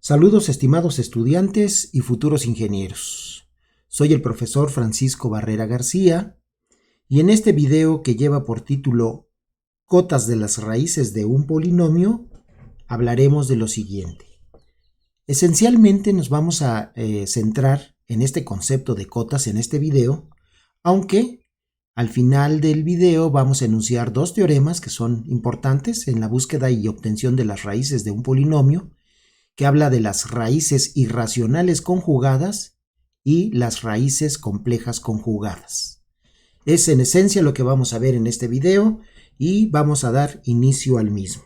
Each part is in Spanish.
Saludos, estimados estudiantes y futuros ingenieros. Soy el profesor Francisco Barrera García y en este video, que lleva por título Cotas de las raíces de un polinomio, hablaremos de lo siguiente. Esencialmente nos vamos a centrar en este concepto de cotas en este video, aunque al final del video vamos a enunciar dos teoremas que son importantes en la búsqueda y obtención de las raíces de un polinomio, que habla de las raíces irracionales conjugadas y las raíces complejas conjugadas. Es en esencia lo que vamos a ver en este video y vamos a dar inicio al mismo.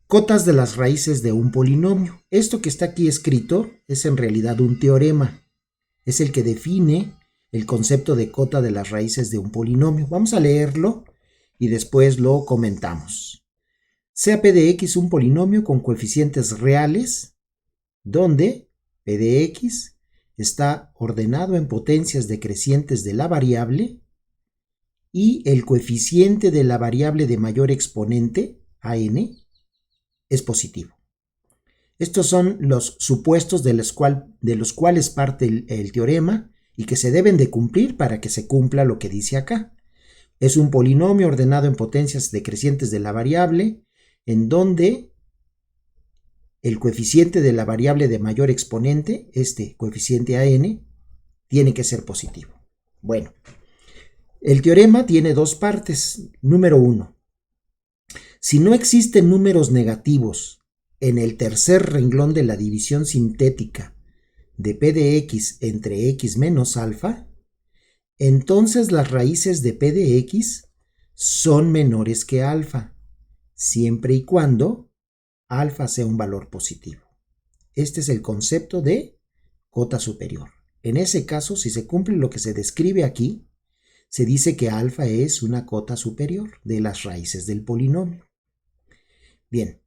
Cotas de las raíces de un polinomio. Esto que está aquí escrito es en realidad un teorema. Es el que define el concepto de cota de las raíces de un polinomio. Vamos a leerlo y después lo comentamos. Sea P de X un polinomio con coeficientes reales, donde P de X está ordenado en potencias decrecientes de la variable y el coeficiente de la variable de mayor exponente, AN, es positivo. Estos son los supuestos de los cuales parte el teorema y que se deben de cumplir para que se cumpla lo que dice acá. Es un polinomio ordenado en potencias decrecientes de la variable, en donde el coeficiente de la variable de mayor exponente, este coeficiente AN, tiene que ser positivo. Bueno, el teorema tiene dos partes. Número 1. Si no existen números negativos en el tercer renglón de la división sintética de P de X entre X menos alfa, entonces las raíces de P de X son menores que alfa, siempre y cuando alfa sea un valor positivo. Este es el concepto de cota superior. En ese caso, si se cumple lo que se describe aquí, se dice que alfa es una cota superior de las raíces del polinomio. Bien,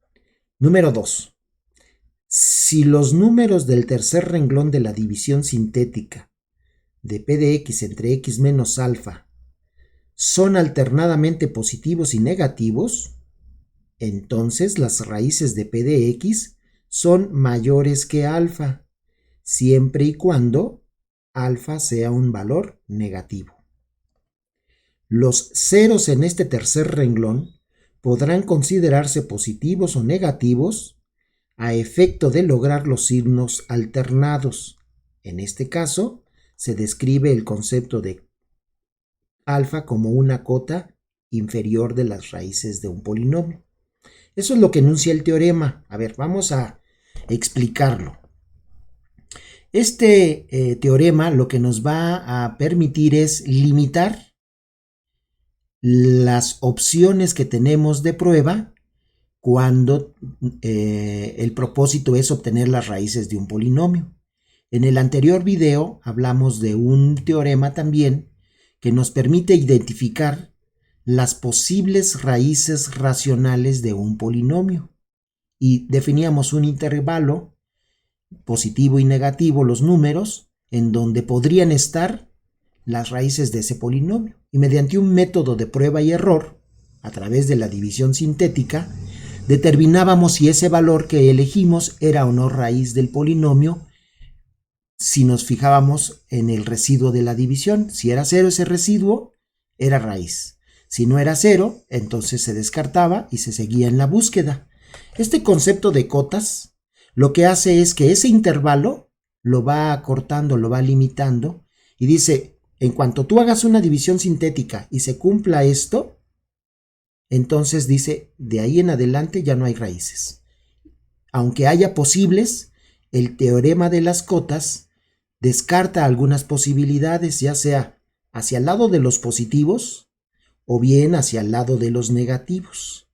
número 2. Si los números del tercer renglón de la división sintética de P de X entre X menos alfa son alternadamente positivos y negativos, entonces las raíces de P de X son mayores que alfa, siempre y cuando alfa sea un valor negativo. Los ceros en este tercer renglón podrán considerarse positivos o negativos a efecto de lograr los signos alternados. En este caso, se describe el concepto de alfa como una cota inferior de las raíces de un polinomio. Eso es lo que enuncia el teorema. A ver, vamos a explicarlo. Este teorema lo que nos va a permitir es limitar las opciones que tenemos de prueba cuando el propósito es obtener las raíces de un polinomio. En el anterior video hablamos de un teorema también que nos permite identificar las posibles raíces racionales de un polinomio y definíamos un intervalo positivo y negativo, los números, en donde podrían estar las raíces de ese polinomio, y mediante un método de prueba y error a través de la división sintética determinábamos si ese valor que elegimos era o no raíz del polinomio si nos fijábamos en el residuo de la división. Si era 0 ese residuo, era raíz. Si no era 0, entonces se descartaba y se seguía en la búsqueda. Este concepto de cotas lo que hace es que ese intervalo lo va acortando, lo va limitando y dice, en cuanto tú hagas una división sintética y se cumpla esto, entonces dice, de ahí en adelante ya no hay raíces. Aunque haya posibles, el teorema de las cotas descarta algunas posibilidades, ya sea hacia el lado de los positivos o bien hacia el lado de los negativos.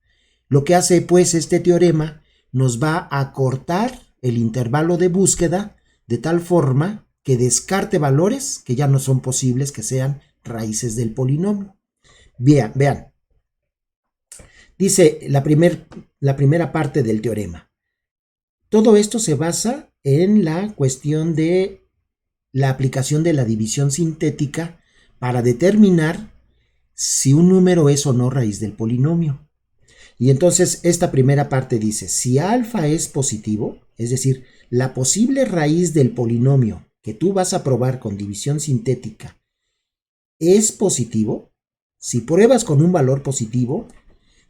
Lo que hace pues este teorema nos va a acortar el intervalo de búsqueda de tal forma que descarte valores que ya no son posibles que sean raíces del polinomio. Vean. Dice la primera parte del teorema. Todo esto se basa en la cuestión de la aplicación de la división sintética para determinar si un número es o no raíz del polinomio. Y entonces esta primera parte dice, si alfa es positivo, es decir, la posible raíz del polinomio que tú vas a probar con división sintética es positivo, si pruebas con un valor positivo,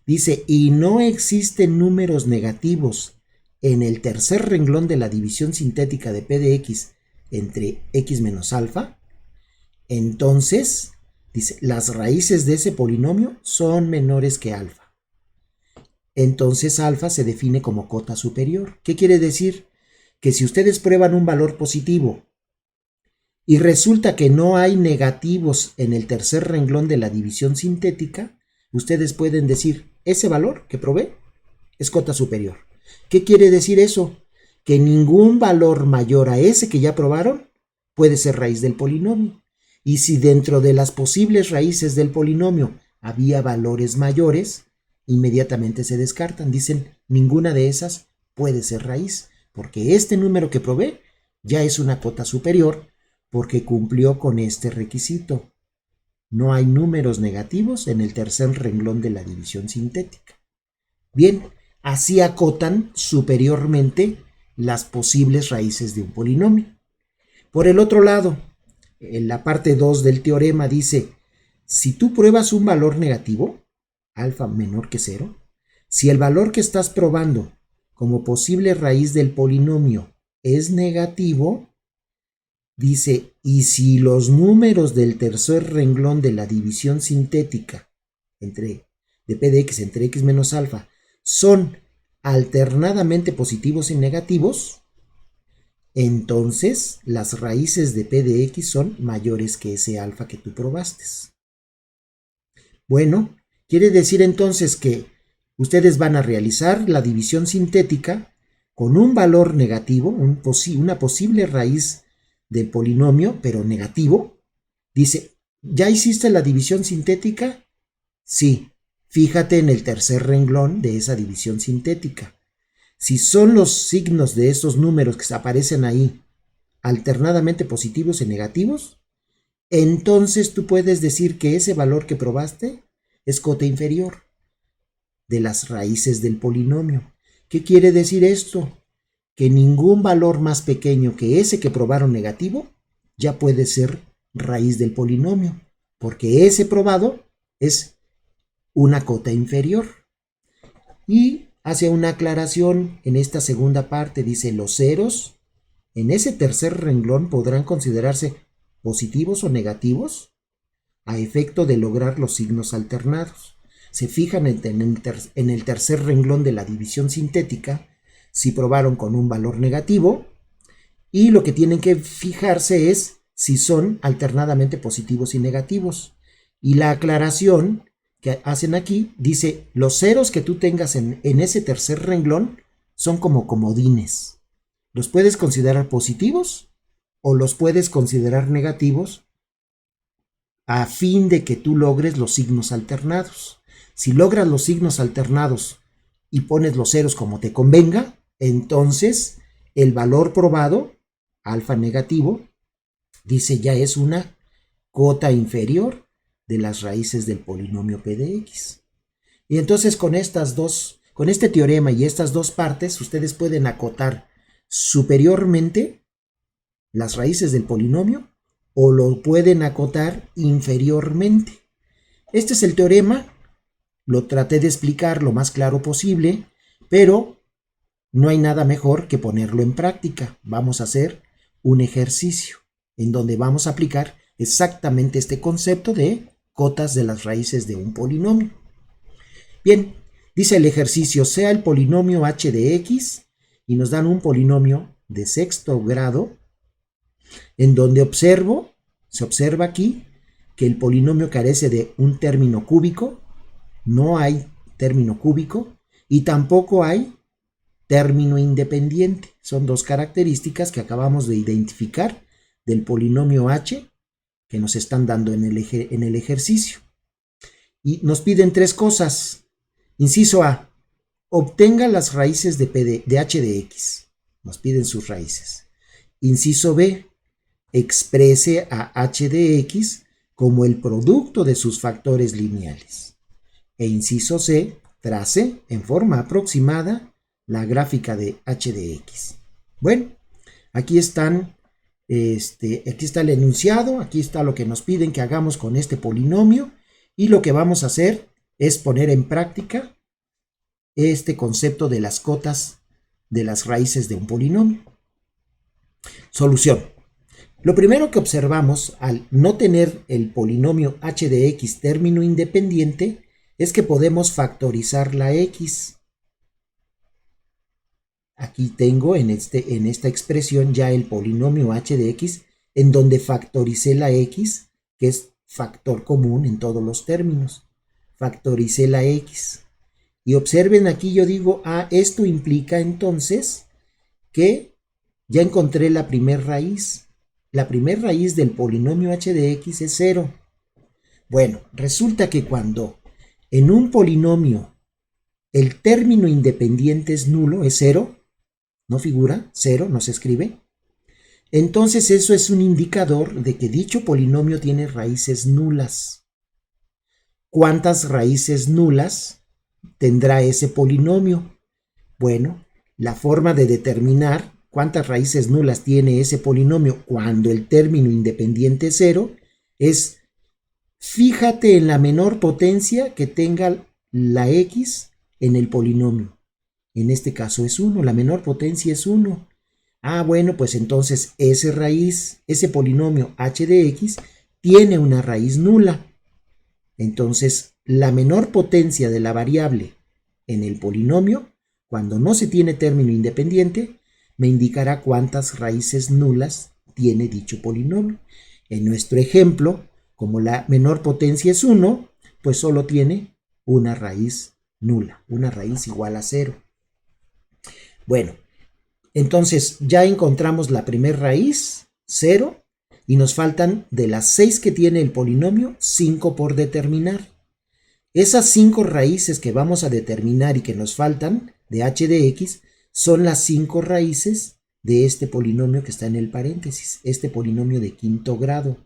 dice, y no existen números negativos en el tercer renglón de la división sintética de P de X entre X menos alfa, entonces, dice, las raíces de ese polinomio son menores que alfa. Entonces alfa se define como cota superior. ¿Qué quiere decir? Que si ustedes prueban un valor positivo y resulta que no hay negativos en el tercer renglón de la división sintética, ustedes pueden decir, ese valor que probé es cota superior. ¿Qué quiere decir eso? Que ningún valor mayor a ese que ya probaron puede ser raíz del polinomio. Y si dentro de las posibles raíces del polinomio había valores mayores, inmediatamente se descartan. Dicen, ninguna de esas puede ser raíz, porque este número que probé ya es una cota superior porque cumplió con este requisito. No hay números negativos en el tercer renglón de la división sintética. Bien, así acotan superiormente las posibles raíces de un polinomio. Por el otro lado, en la parte 2 del teorema dice, si tú pruebas un valor negativo, alfa menor que 0, si el valor que estás probando como posible raíz del polinomio es negativo, dice, y si los números del tercer renglón de la división sintética de P de X entre X menos alfa son alternadamente positivos y negativos, entonces las raíces de P de X son mayores que ese alfa que tú probaste. Bueno, quiere decir entonces que ustedes van a realizar la división sintética con un valor negativo, una posible raíz del polinomio, pero negativo. Dice, ¿ya hiciste la división sintética? Sí, fíjate en el tercer renglón de esa división sintética. Si son los signos de esos números que aparecen ahí alternadamente positivos y negativos, entonces tú puedes decir que ese valor que probaste es cota inferior de las raíces del polinomio. ¿Qué quiere decir esto? Que ningún valor más pequeño que ese que probaron negativo ya puede ser raíz del polinomio, porque ese probado es una cota inferior. Y hace una aclaración en esta segunda parte, dice, los ceros en ese tercer renglón podrán considerarse positivos o negativos a efecto de lograr los signos alternados. Se fijan en el tercer renglón de la división sintética si probaron con un valor negativo, y lo que tienen que fijarse es si son alternadamente positivos y negativos. Y la aclaración que hacen aquí dice, los ceros que tú tengas en ese tercer renglón son como comodines. Los puedes considerar positivos o los puedes considerar negativos a fin de que tú logres los signos alternados. Si logras los signos alternados y pones los ceros como te convenga, entonces el valor probado, alfa negativo, dice ya es una cota inferior de las raíces del polinomio P de X. Y entonces con este teorema y estas dos partes, ustedes pueden acotar superiormente las raíces del polinomio o lo pueden acotar inferiormente. Este es el teorema, lo traté de explicar lo más claro posible, pero no hay nada mejor que ponerlo en práctica. Vamos a hacer un ejercicio en donde vamos a aplicar exactamente este concepto de cotas de las raíces de un polinomio. Bien, dice el ejercicio, sea el polinomio h de x y nos dan un polinomio de sexto grado en donde se observa aquí que el polinomio carece de un término cúbico, no hay término cúbico y tampoco hay término independiente. Son dos características que acabamos de identificar del polinomio h que nos están dando en el ejercicio. Y nos piden tres cosas. Inciso A, obtenga las raíces de h de x. Nos piden sus raíces. Inciso B, exprese a h de x como el producto de sus factores lineales. E inciso C, trace en forma aproximada la gráfica de h de x. Bueno, aquí están, aquí está el enunciado, aquí está lo que nos piden que hagamos con este polinomio, y lo que vamos a hacer es poner en práctica este concepto de las cotas de las raíces de un polinomio. Solución. Lo primero que observamos al no tener el polinomio h de x término independiente es que podemos factorizar la x. Aquí tengo en esta expresión ya el polinomio h de x, en donde factoricé la x, que es factor común en todos los términos. Factoricé la x. Y observen aquí yo digo, esto implica entonces que ya encontré la primer raíz. La primer raíz del polinomio h de x es 0. Bueno, resulta que cuando en un polinomio el término independiente es nulo, es 0, no figura, 0, no se escribe, entonces eso es un indicador de que dicho polinomio tiene raíces nulas. ¿Cuántas raíces nulas tendrá ese polinomio? Bueno, la forma de determinar cuántas raíces nulas tiene ese polinomio cuando el término independiente es 0 es fíjate en la menor potencia que tenga la x en el polinomio. En este caso es 1, la menor potencia es 1. Bueno, pues entonces ese polinomio h de x tiene una raíz nula. Entonces, la menor potencia de la variable en el polinomio, cuando no se tiene término independiente, me indicará cuántas raíces nulas tiene dicho polinomio. En nuestro ejemplo, como la menor potencia es 1, pues solo tiene una raíz nula, una raíz igual a 0. Bueno, entonces ya encontramos la primera raíz, 0, y nos faltan de las 6 que tiene el polinomio, 5 por determinar. Esas 5 raíces que vamos a determinar y que nos faltan de h de x son las 5 raíces de este polinomio que está en el paréntesis, este polinomio de quinto grado,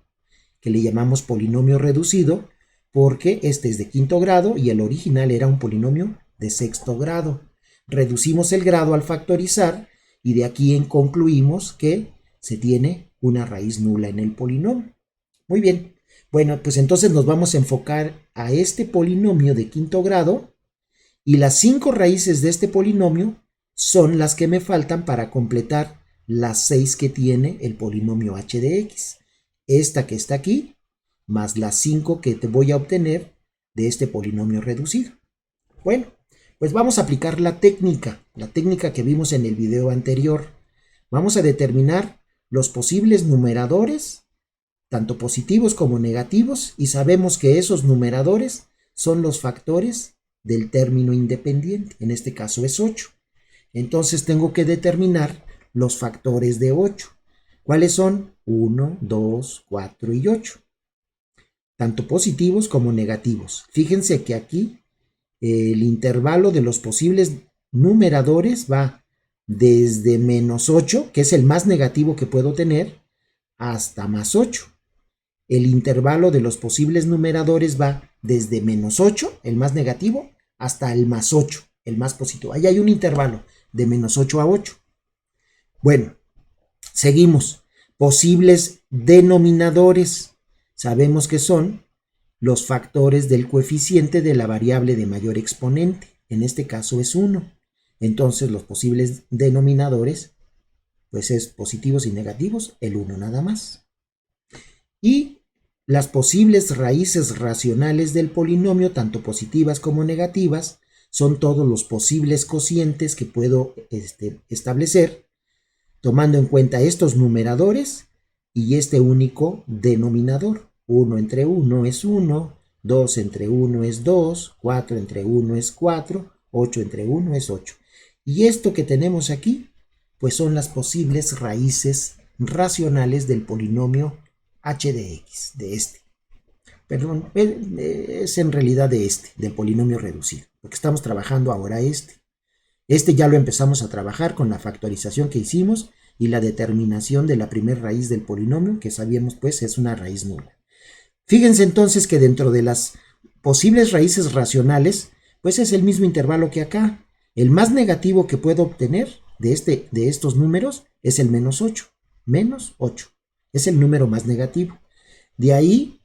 que le llamamos polinomio reducido porque este es de quinto grado y el original era un polinomio de sexto grado. Reducimos el grado al factorizar y de aquí concluimos que se tiene una raíz nula en el polinomio. Muy bien, bueno, pues entonces nos vamos a enfocar a este polinomio de quinto grado y las 5 raíces de este polinomio son las que me faltan para completar las 6 que tiene el polinomio h de x. Esta que está aquí, más las 5 que te voy a obtener de este polinomio reducido. Bueno, pues vamos a aplicar la técnica que vimos en el video anterior. Vamos a determinar los posibles numeradores, tanto positivos como negativos, y sabemos que esos numeradores son los factores del término independiente, en este caso es 8. Entonces tengo que determinar los factores de 8. ¿Cuáles son? 1, 2, 4 y 8. Tanto positivos como negativos. Fíjense que aquí el intervalo de los posibles numeradores va desde menos 8, que es el más negativo que puedo tener, hasta más 8. El intervalo de los posibles numeradores va desde menos 8, el más negativo, hasta el más 8, el más positivo. Ahí hay un intervalo de menos 8 a 8. Bueno, seguimos. Posibles denominadores. Sabemos que son los factores del coeficiente de la variable de mayor exponente. En este caso es 1. Entonces los posibles denominadores, pues es positivos y negativos, el 1 nada más. Y las posibles raíces racionales del polinomio, tanto positivas como negativas, son todos los posibles cocientes que puedo establecer, tomando en cuenta estos numeradores y este único denominador. 1 entre 1 es 1, 2 entre 1 es 2, 4 entre 1 es 4, 8 entre 1 es 8. Y esto que tenemos aquí, pues son las posibles raíces racionales del polinomio h de x, de este. Perdón, es en realidad de este, del polinomio reducido, porque estamos trabajando ahora este. Este ya lo empezamos a trabajar con la factorización que hicimos y la determinación de la primera raíz del polinomio, que sabíamos pues es una raíz nula. Fíjense entonces que dentro de las posibles raíces racionales Pues es el mismo intervalo que acá. El más negativo que puedo obtener de estos números es el menos 8. Menos 8. Es el número más negativo. De ahí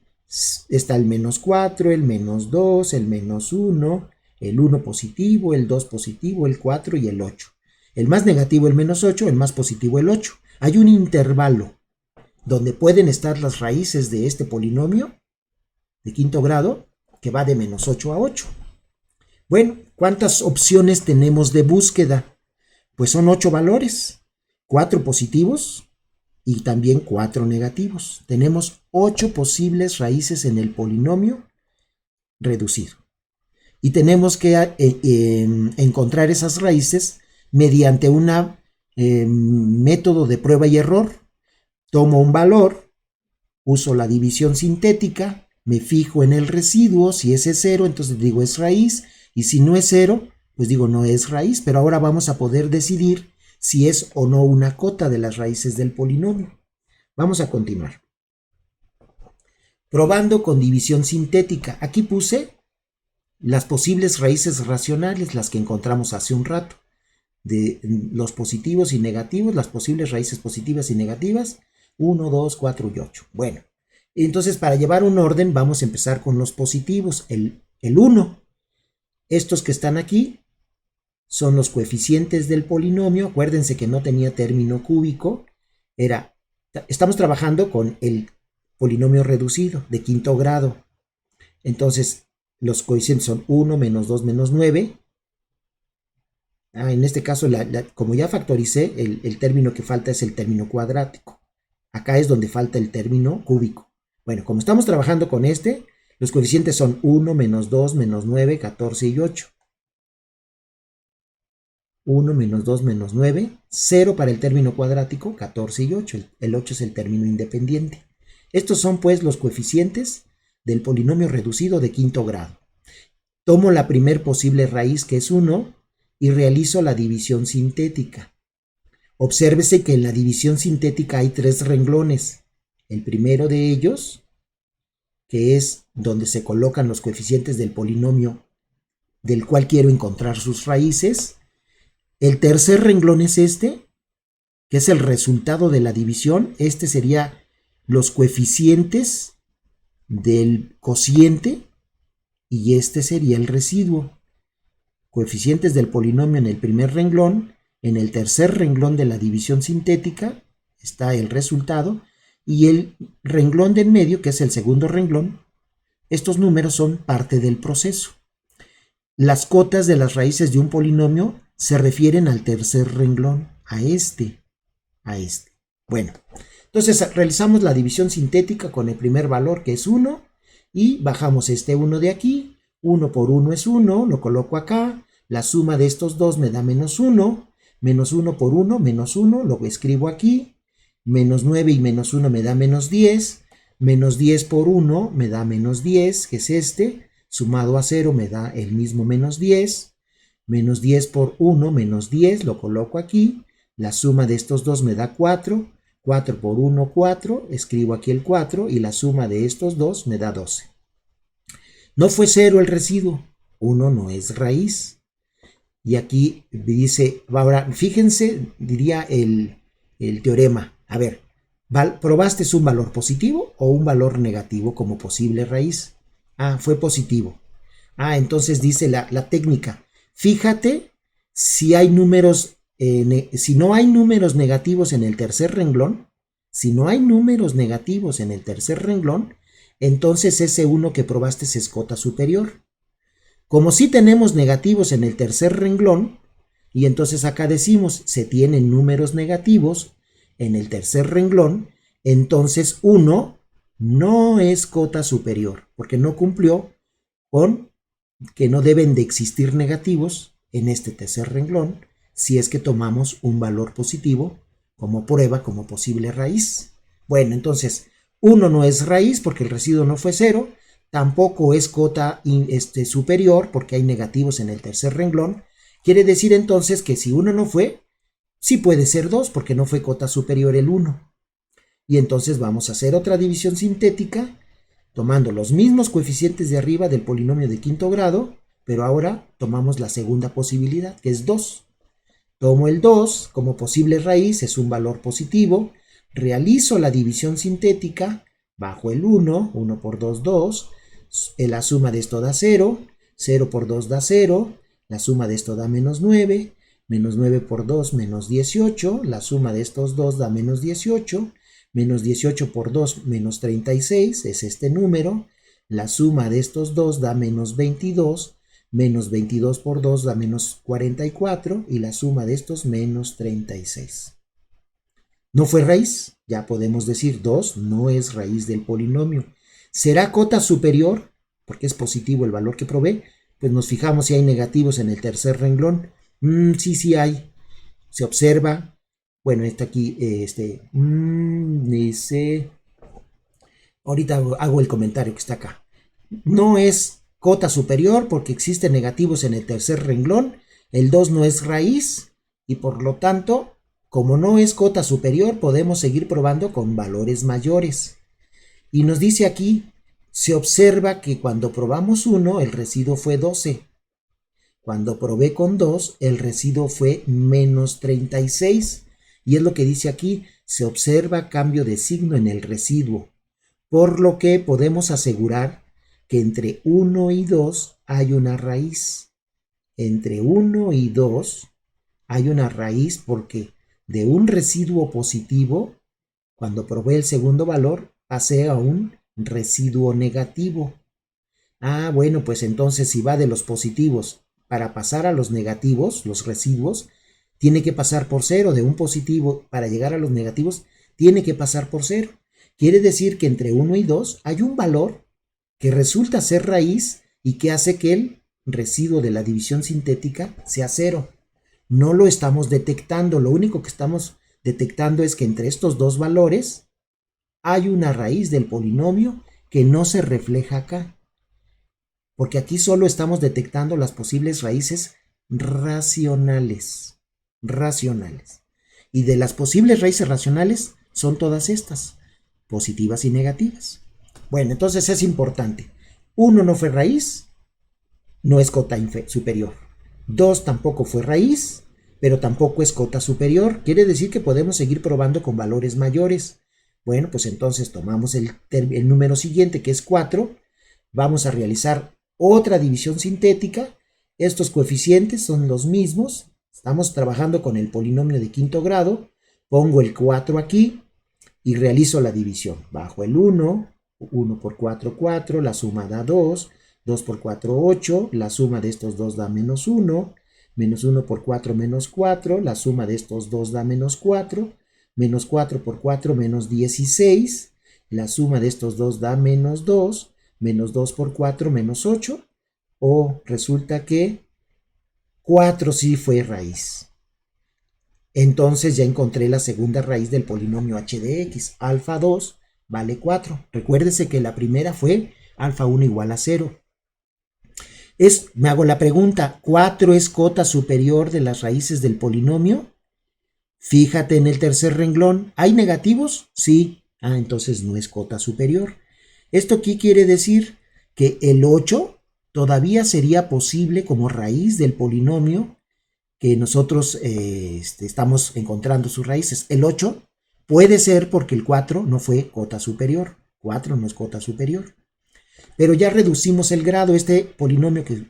está el menos 4, el menos 2, el menos 1, el 1 positivo, el 2 positivo, el 4 y el 8. El más negativo el menos 8, el más positivo el 8. Hay un intervalo donde pueden estar las raíces de este polinomio de quinto grado que va de menos 8 a 8. Bueno, ¿cuántas opciones tenemos de búsqueda? Pues son 8 valores, 4 positivos y también 4 negativos. Tenemos 8 posibles raíces en el polinomio reducido. Y tenemos que encontrar esas raíces mediante un método de prueba y error. Tomo un valor, uso la división sintética, me fijo en el residuo, si ese es 0, entonces digo es raíz, y si no es 0, pues digo no es raíz, pero ahora vamos a poder decidir si es o no una cota de las raíces del polinomio. Vamos a continuar. Probando con división sintética. Aquí puse las posibles raíces racionales, las que encontramos hace un rato, de los positivos y negativos, las posibles raíces positivas y negativas, 1, 2, 4 y 8. Bueno, entonces para llevar un orden vamos a empezar con los positivos. El 1, estos que están aquí son los coeficientes del polinomio. Acuérdense que no tenía término cúbico, estamos trabajando con el polinomio reducido de quinto grado. Entonces los coeficientes son 1, menos 2, menos 9. En este caso, como ya factoricé, el término que falta es el término cuadrático. Acá es donde falta el término cúbico. Bueno, como estamos trabajando con los coeficientes son 1, menos 2, menos 9, 14 y 8. 1, menos 2, menos 9, 0 para el término cuadrático, 14 y 8. El 8 es el término independiente. Estos son pues los coeficientes del polinomio reducido de quinto grado. Tomo la primer posible raíz, que es 1, y realizo la división sintética. Obsérvese que en la división sintética hay 3 renglones. El primero de ellos, que es donde se colocan los coeficientes del polinomio del cual quiero encontrar sus raíces. El tercer renglón es este, que es el resultado de la división. Este sería los coeficientes del cociente y este sería el residuo. Coeficientes del polinomio en el primer renglón. En el tercer renglón de la división sintética está el resultado, y el renglón de en medio, que es el segundo renglón, estos números son parte del proceso. Las cotas de las raíces de un polinomio se refieren al tercer renglón, a este. Bueno, entonces realizamos la división sintética con el primer valor, que es 1, y bajamos este 1 de aquí. 1 por 1 es 1, lo coloco acá. La suma de estos dos me da menos 1. Menos 1 por 1, menos 1, lo escribo aquí. Menos 9 y menos 1 me da menos 10. Menos 10 por 1 me da menos 10, que es este. Sumado a 0 me da el mismo menos 10. Menos 10 por 1, menos 10, lo coloco aquí. La suma de estos dos me da 4. 4 por 1, 4. Escribo aquí el 4 y la suma de estos dos me da 12. No fue 0 el residuo. 1 no es raíz. Y aquí dice, ahora fíjense, diría el teorema. A ver, ¿probaste un valor positivo o un valor negativo como posible raíz? Ah, fue positivo. Ah, entonces dice la técnica. Fíjate si hay números, si no hay números negativos en el tercer renglón, entonces ese 1 que probaste es cota superior. Como sí tenemos negativos en el tercer renglón, y entonces acá decimos se tienen números negativos en el tercer renglón, entonces 1 no es cota superior, porque no cumplió con que no deben de existir negativos en este tercer renglón si es que tomamos un valor positivo como prueba, como posible raíz. Bueno, entonces 1 no es raíz porque el residuo no fue 0, tampoco es cota superior porque hay negativos en el tercer renglón. Quiere decir entonces que si 1 no fue, sí puede ser 2 porque no fue cota superior el 1. Y entonces vamos a hacer otra división sintética tomando los mismos coeficientes de arriba del polinomio de quinto grado, pero ahora tomamos la segunda posibilidad, que es 2. Tomo el 2 como posible raíz, es un valor positivo, realizo la división sintética, bajo el 1, 1 por 2, 2, la suma de esto da 0, 0 por 2 da 0, la suma de esto da menos 9, menos 9 por 2 menos 18, la suma de estos dos da menos 18, menos 18 por 2 menos 36, es este número, la suma de estos dos da menos 22, menos 22 por 2 da menos 44 y la suma de estos menos 36. ¿No fue raíz? Ya podemos decir 2 no es raíz del polinomio. ¿Será cota superior? Porque es positivo el valor que probé. Pues nos fijamos si hay negativos en el tercer renglón. Sí hay. Se observa. Bueno, está aquí, dice... Ahorita hago el comentario que está acá. No es cota superior porque existen negativos en el tercer renglón. El 2 no es raíz y por lo tanto, como no es cota superior, podemos seguir probando con valores mayores. Y nos dice aquí, se observa que cuando probamos 1, el residuo fue 12. Cuando probé con 2, el residuo fue menos 36. Y es lo que dice aquí, se observa cambio de signo en el residuo. Por lo que podemos asegurar que entre 1 y 2 hay una raíz. Entre 1 y 2 hay una raíz porque de un residuo positivo, cuando probé el segundo valor, pasé a un residuo negativo. Bueno, pues entonces si va de los positivos para pasar a los negativos, los residuos, tiene que pasar por 0. De un positivo para llegar a los negativos, tiene que pasar por 0. Quiere decir que entre 1 y 2 hay un valor que resulta ser raíz y que hace que el residuo de la división sintética sea 0. No lo estamos detectando, lo único que estamos detectando es que entre estos dos valores hay una raíz del polinomio que no se refleja acá. Porque aquí solo estamos detectando las posibles raíces racionales. Y de las posibles raíces racionales son todas estas, positivas y negativas. Bueno, entonces es importante. 1 no fue raíz, no es cota superior. 2 tampoco fue raíz, pero tampoco es cota superior. Quiere decir que podemos seguir probando con valores mayores. Bueno, pues entonces tomamos el número siguiente, que es 4. Vamos a realizar otra división sintética. Estos coeficientes son los mismos. Estamos trabajando con el polinomio de quinto grado. Pongo el 4 aquí y realizo la división. Bajo el 1, 1 por 4, 4, la suma da 2, 2 por 4, 8, la suma de estos dos da menos 1, menos 1 por 4, menos 4, la suma de estos dos da menos 4, menos 4 por 4, menos 16, la suma de estos dos da menos 2, menos 2 por 4, menos 8, o resulta que 4 sí fue raíz. Entonces ya encontré la segunda raíz del polinomio h de x. Alfa 2 vale 4. Recuérdese que la primera fue alfa 1 igual a 0. Me hago la pregunta, ¿4 es cota superior de las raíces del polinomio? Fíjate en el tercer renglón. ¿Hay negativos? Sí. Entonces no es cota superior. ¿Esto qué quiere decir? Que el 8 todavía sería posible como raíz del polinomio que nosotros estamos encontrando sus raíces. El 8 puede ser porque el 4 no fue cota superior. 4 no es cota superior. Pero ya reducimos el grado. Este polinomio que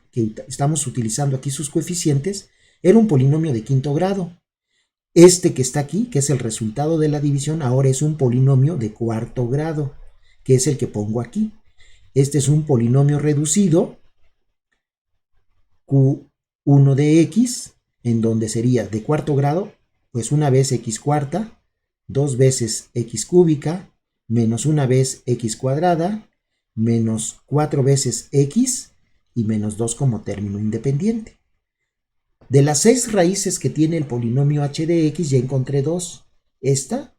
estamos utilizando aquí, sus coeficientes, era un polinomio de quinto grado. Este que está aquí, que es el resultado de la división, ahora es un polinomio de cuarto grado, que es el que pongo aquí. Este es un polinomio reducido, Q1 de x, en donde sería de cuarto grado, pues una vez x cuarta, dos veces x cúbica, menos una vez x cuadrada, menos 4 veces x y menos 2 como término independiente. De las 6 raíces que tiene el polinomio h de x, ya encontré 2, esta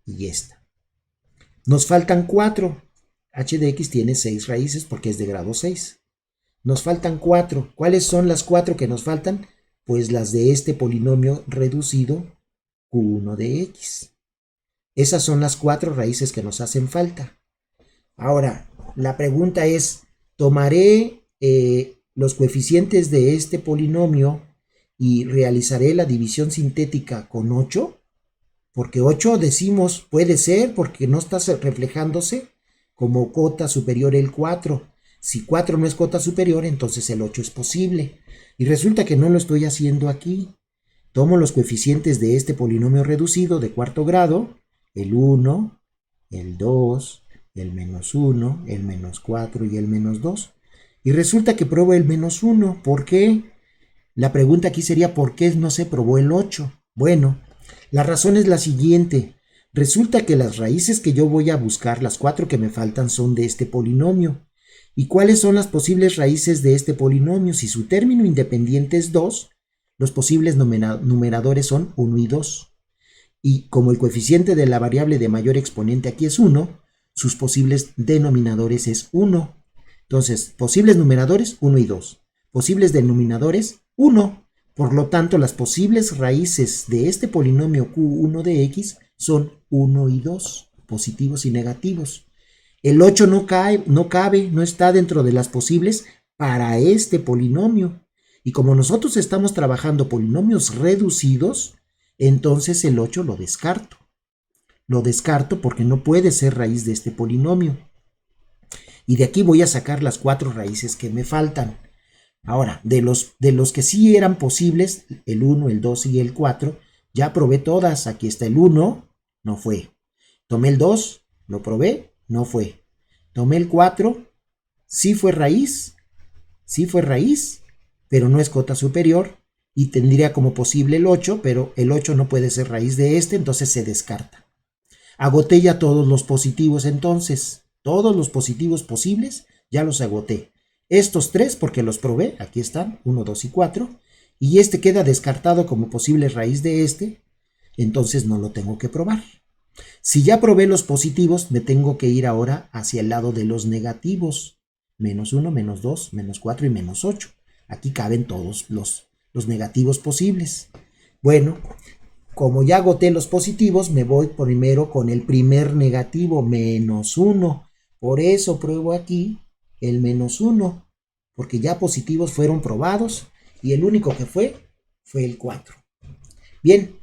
y esta. Nos faltan 4. H de x tiene 6 raíces porque es de grado 6. Nos faltan 4. ¿Cuáles son las 4 que nos faltan? Pues las de este polinomio reducido Q1 de x. Esas son las 4 raíces que nos hacen falta. Ahora, la pregunta es, ¿tomaré los coeficientes de este polinomio y realizaré la división sintética con 8, porque 8 decimos puede ser porque no está reflejándose como cota superior el 4. Si 4 no es cota superior, entonces el 8 es posible. Y resulta que no lo estoy haciendo aquí. Tomo los coeficientes de este polinomio reducido de cuarto grado, el 1, el 2, el menos 1, el menos 4 y el menos 2. Y resulta que pruebo el menos 1. ¿Por qué? La pregunta aquí sería ¿por qué no se probó el 8? Bueno, la razón es la siguiente. Resulta que las raíces que yo voy a buscar, las 4 que me faltan, son de este polinomio. ¿Y cuáles son las posibles raíces de este polinomio? Si su término independiente es 2, los posibles numeradores son 1 y 2. Y como el coeficiente de la variable de mayor exponente aquí es 1, sus posibles denominadores es 1. Entonces, posibles numeradores 1 y 2. Posibles denominadores 1. Por lo tanto, las posibles raíces de este polinomio Q1 de X son 1 y 2, positivos y negativos. El 8 no cabe, no está dentro de las posibles para este polinomio. Y como nosotros estamos trabajando polinomios reducidos, entonces el 8 lo descarto. Lo descarto porque no puede ser raíz de este polinomio. Y de aquí voy a sacar las 4 raíces que me faltan. Ahora, de los que sí eran posibles, el 1, el 2 y el 4, ya probé todas. Aquí está el 1, no fue. Tomé el 2, lo probé, no fue. Tomé el 4, sí fue raíz, pero no es cota superior. Y tendría como posible el 8, pero el 8 no puede ser raíz de este, entonces se descarta. Agoté ya todos los positivos entonces. Todos los positivos posibles ya los agoté. Estos 3 porque los probé, aquí están, 1, 2 y 4. Y este queda descartado como posible raíz de este, entonces no lo tengo que probar. Si ya probé los positivos, me tengo que ir ahora hacia el lado de los negativos. Menos 1, menos 2, menos 4 y menos 8. Aquí caben todos los negativos posibles. Bueno, como ya agoté los positivos, me voy primero con el primer negativo, menos 1. Por eso pruebo aquí el menos 1, porque ya positivos fueron probados y el único que fue el 4. Bien,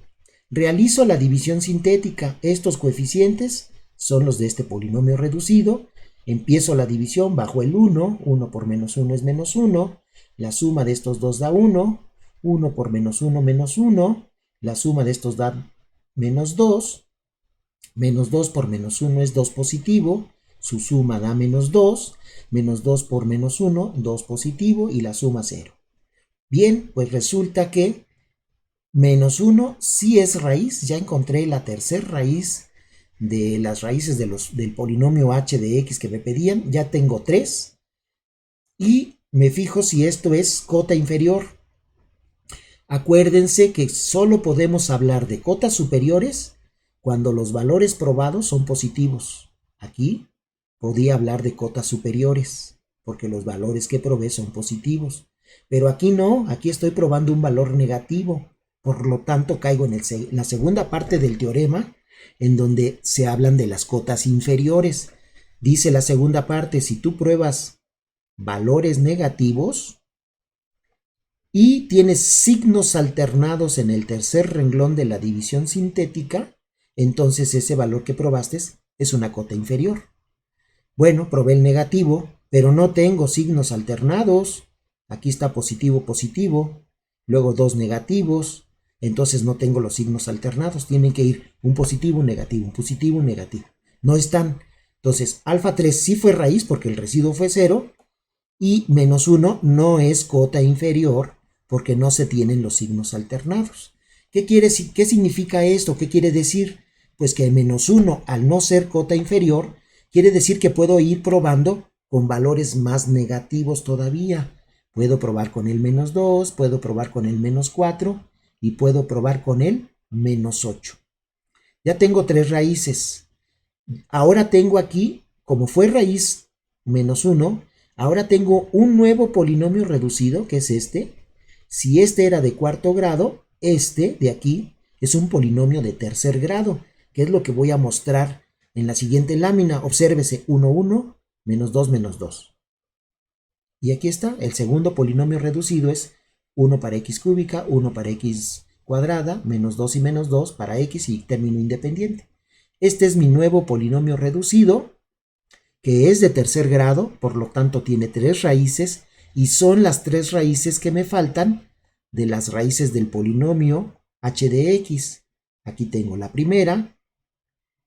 realizo la división sintética. Estos coeficientes son los de este polinomio reducido. Empiezo la división bajo el 1. 1 por menos 1 es menos 1. La suma de estos dos da 1. 1 por menos 1, menos 1. La suma de estos da menos 2. Menos 2 por menos 1 es 2 positivo. Su suma da menos 2. Menos 2 por menos 1, 2 positivo. Y la suma 0. Bien, pues resulta que menos 1 sí es raíz. Ya encontré la tercera raíz de las raíces del polinomio h de x que me pedían. Ya tengo 3. Y me fijo si esto es cota inferior. Acuérdense que solo podemos hablar de cotas superiores cuando los valores probados son positivos. Aquí podía hablar de cotas superiores, porque los valores que probé son positivos. Pero aquí no, aquí estoy probando un valor negativo. Por lo tanto, caigo en la segunda parte del teorema, en donde se hablan de las cotas inferiores. Dice la segunda parte, si tú pruebas valores negativos y tienes signos alternados en el tercer renglón de la división sintética, entonces ese valor que probaste es una cota inferior. Bueno, probé el negativo, pero no tengo signos alternados. Aquí está positivo, positivo, luego dos negativos, entonces no tengo los signos alternados. Tienen que ir un positivo, un negativo, un positivo, un negativo. No están. Entonces, alfa 3 sí fue raíz porque el residuo fue 0 y menos 1 no es cota inferior porque no se tienen los signos alternados. ¿Qué significa esto? ¿Qué quiere decir? Pues que menos 1, al no ser cota inferior, quiere decir que puedo ir probando con valores más negativos todavía. Puedo probar con el menos 2, puedo probar con el menos 4 y puedo probar con el menos 8. Ya tengo 3 raíces. Ahora tengo aquí, como fue raíz menos 1, ahora tengo un nuevo polinomio reducido, que es este. Si este era de cuarto grado, este de aquí es un polinomio de tercer grado, que es lo que voy a mostrar en la siguiente lámina. Obsérvese 1, 1, menos 2, menos 2. Y aquí está, el segundo polinomio reducido es 1 para x cúbica, 1 para x cuadrada, menos 2 y menos 2 para x y término independiente. Este es mi nuevo polinomio reducido, que es de tercer grado, por lo tanto tiene 3 raíces, y son las 3 raíces que me faltan de las raíces del polinomio h de x. Aquí tengo la primera,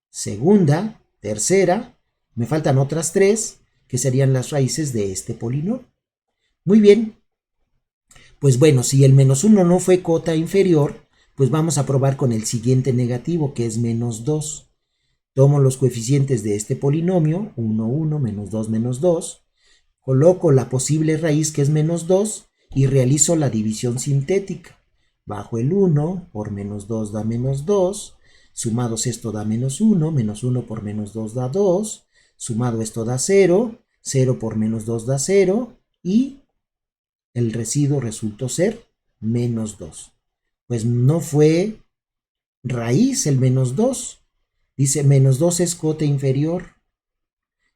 segunda, tercera, me faltan otras 3, que serían las raíces de este polinomio. Muy bien, pues bueno, si el menos 1 no fue cota inferior, pues vamos a probar con el siguiente negativo, que es menos 2. Tomo los coeficientes de este polinomio, 1, 1, menos 2, coloco la posible raíz que es menos 2 y realizo la división sintética. Bajo el 1 por menos 2 da menos 2, sumados esto da menos 1 por menos 2 da 2, sumado esto da 0, 0 por menos 2 da 0 y el residuo resultó ser menos 2. Pues no fue raíz el menos 2. Dice, menos 2 es cota inferior.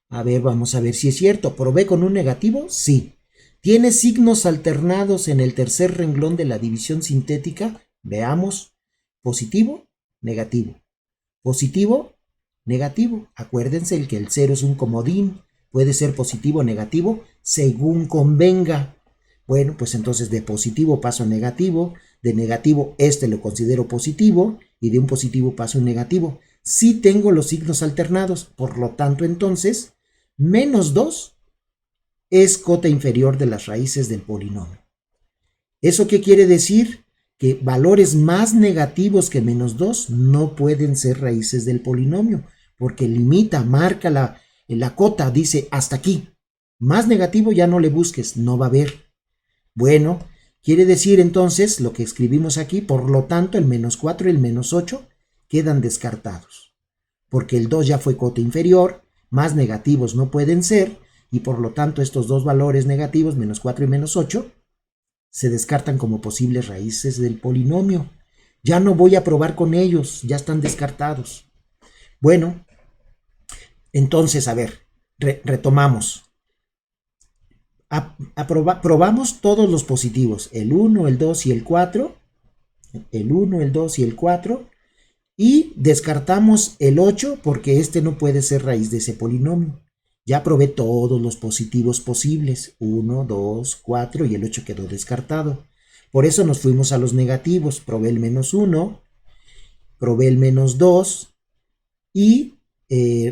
A ver, vamos a ver si es cierto. ¿Probé con un negativo? Sí. ¿Tiene signos alternados en el tercer renglón de la división sintética? Veamos. Positivo, negativo. Positivo, negativo. Acuérdense el que el 0 es un comodín. Puede ser positivo o negativo según convenga. Bueno, pues entonces de positivo paso a negativo. De negativo este lo considero positivo. Y de un positivo paso a un negativo. Sí tengo los signos alternados, por lo tanto entonces, menos 2 es cota inferior de las raíces del polinomio. ¿Eso qué quiere decir? Que valores más negativos que menos 2 no pueden ser raíces del polinomio, porque limita, marca la cota, dice hasta aquí. Más negativo ya no le busques, no va a haber. Bueno, quiere decir entonces lo que escribimos aquí, por lo tanto el menos 4 y el menos 8 quedan descartados, porque el 2 ya fue cota inferior, más negativos no pueden ser, y por lo tanto estos dos valores negativos, menos 4 y menos 8, se descartan como posibles raíces del polinomio. Ya no voy a probar con ellos, ya están descartados. Bueno, entonces, a ver, retomamos. Probamos todos los positivos, el 1, el 2 y el 4, el 1, el 2 y el 4, y descartamos el 8 porque este no puede ser raíz de ese polinomio. Ya probé todos los positivos posibles, 1, 2, 4 y el 8 quedó descartado. Por eso nos fuimos a los negativos, probé el menos 1, probé el menos 2 y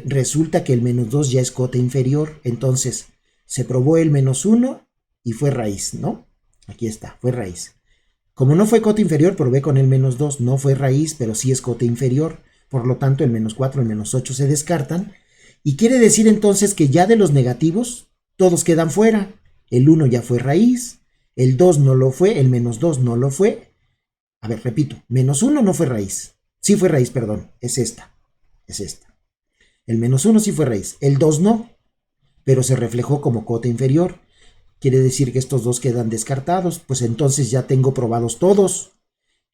resulta que el menos 2 ya es cota inferior. Entonces se probó el menos 1 y fue raíz, ¿no? Aquí está, fue raíz. Como no fue cota inferior, probé con el menos 2, no fue raíz, pero sí es cota inferior. Por lo tanto, el menos 4 y el menos 8 se descartan. Y quiere decir entonces que ya de los negativos, todos quedan fuera. El 1 ya fue raíz, el 2 no lo fue, el menos 2 no lo fue. A ver, repito, menos 1 no fue raíz. Sí fue raíz, perdón, es esta. El menos 1 sí fue raíz, el 2 no, pero se reflejó como cota inferior. Quiere decir que estos dos quedan descartados, pues entonces ya tengo probados todos.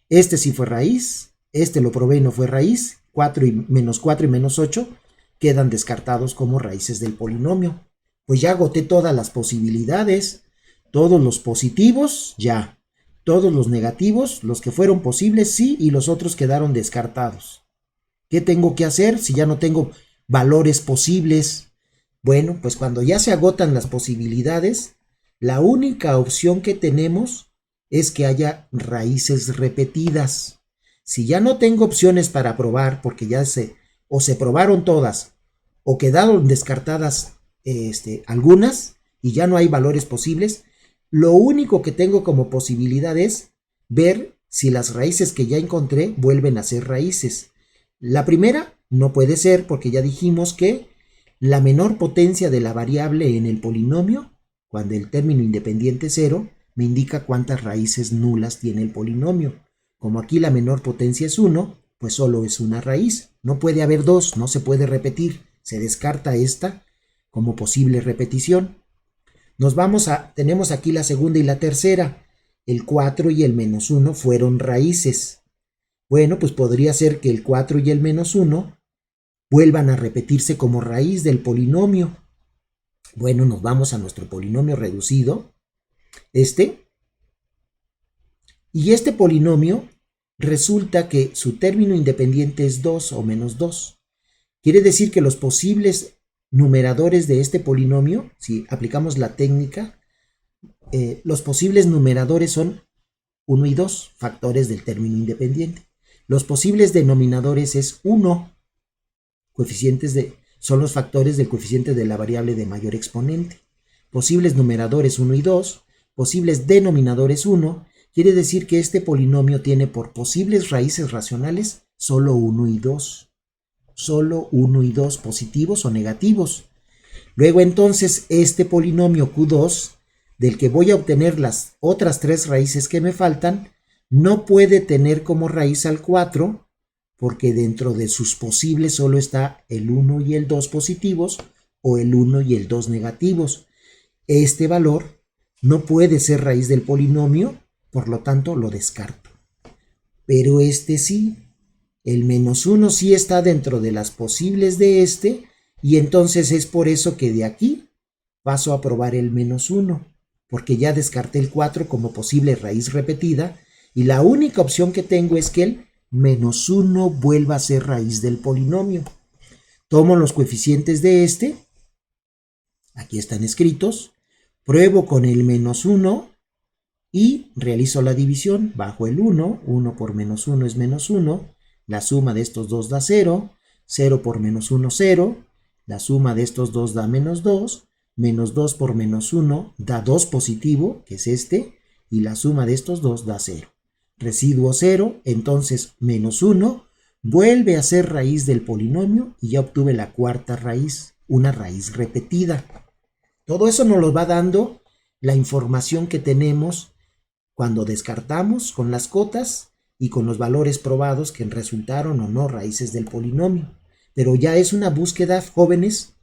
Este sí fue raíz, este lo probé y no fue raíz, 4 y menos 8 quedan descartados como raíces del polinomio. Pues ya agoté todas las posibilidades, todos los positivos, ya. Todos los negativos, los que fueron posibles, sí, y los otros quedaron descartados. ¿Qué tengo que hacer si ya no tengo valores posibles? Bueno, pues cuando ya se agotan las posibilidades, la única opción que tenemos es que haya raíces repetidas. Si ya no tengo opciones para probar, porque ya se probaron todas, o quedaron descartadas algunas, y ya no hay valores posibles, lo único que tengo como posibilidad es ver si las raíces que ya encontré vuelven a ser raíces. La primera no puede ser, porque ya dijimos que la menor potencia de la variable en el polinomio, cuando el término independiente es 0, me indica cuántas raíces nulas tiene el polinomio. Como aquí la menor potencia es 1, pues solo es una raíz. No puede haber dos, no se puede repetir. Se descarta esta como posible repetición. Tenemos aquí la segunda y la tercera. El 4 y el menos 1 fueron raíces. Bueno, pues podría ser que el 4 y el menos 1 vuelvan a repetirse como raíz del polinomio. Bueno, nos vamos a nuestro polinomio reducido, y este polinomio resulta que su término independiente es 2 o menos 2. Quiere decir que los posibles numeradores de este polinomio, si aplicamos la técnica, los posibles numeradores son 1 y 2, factores del término independiente. Los posibles denominadores es 1, son los factores del coeficiente de la variable de mayor exponente. Posibles numeradores 1 y 2, posibles denominadores 1, quiere decir que este polinomio tiene por posibles raíces racionales solo 1 y 2. Solo 1 y 2, positivos o negativos. Luego entonces este polinomio Q2, del que voy a obtener las otras 3 raíces que me faltan, no puede tener como raíz al 4, porque dentro de sus posibles solo está el 1 y el 2 positivos o el 1 y el 2 negativos. Este valor no puede ser raíz del polinomio, por lo tanto lo descarto. Pero este sí. El menos 1 sí está dentro de las posibles de y entonces es por eso que de aquí paso a probar el menos 1, porque ya descarté el 4 como posible raíz repetida y la única opción que tengo es que el menos 1 vuelva a ser raíz del polinomio. Tomo los coeficientes de aquí están escritos, pruebo con el menos 1 y realizo la división. Bajo el 1, 1 por menos 1 es menos 1, la suma de estos dos da 0, 0 por menos 1, 0, la suma de estos dos da menos 2, menos 2 por menos 1 da 2 positivo, que es y la suma de estos dos da 0. Residuo 0, entonces menos 1 vuelve a ser raíz del polinomio y ya obtuve la cuarta raíz, una raíz repetida. Todo eso nos lo va dando la información que tenemos cuando descartamos con las cotas y con los valores probados que resultaron o no raíces del polinomio. Pero ya es una búsqueda, jóvenes,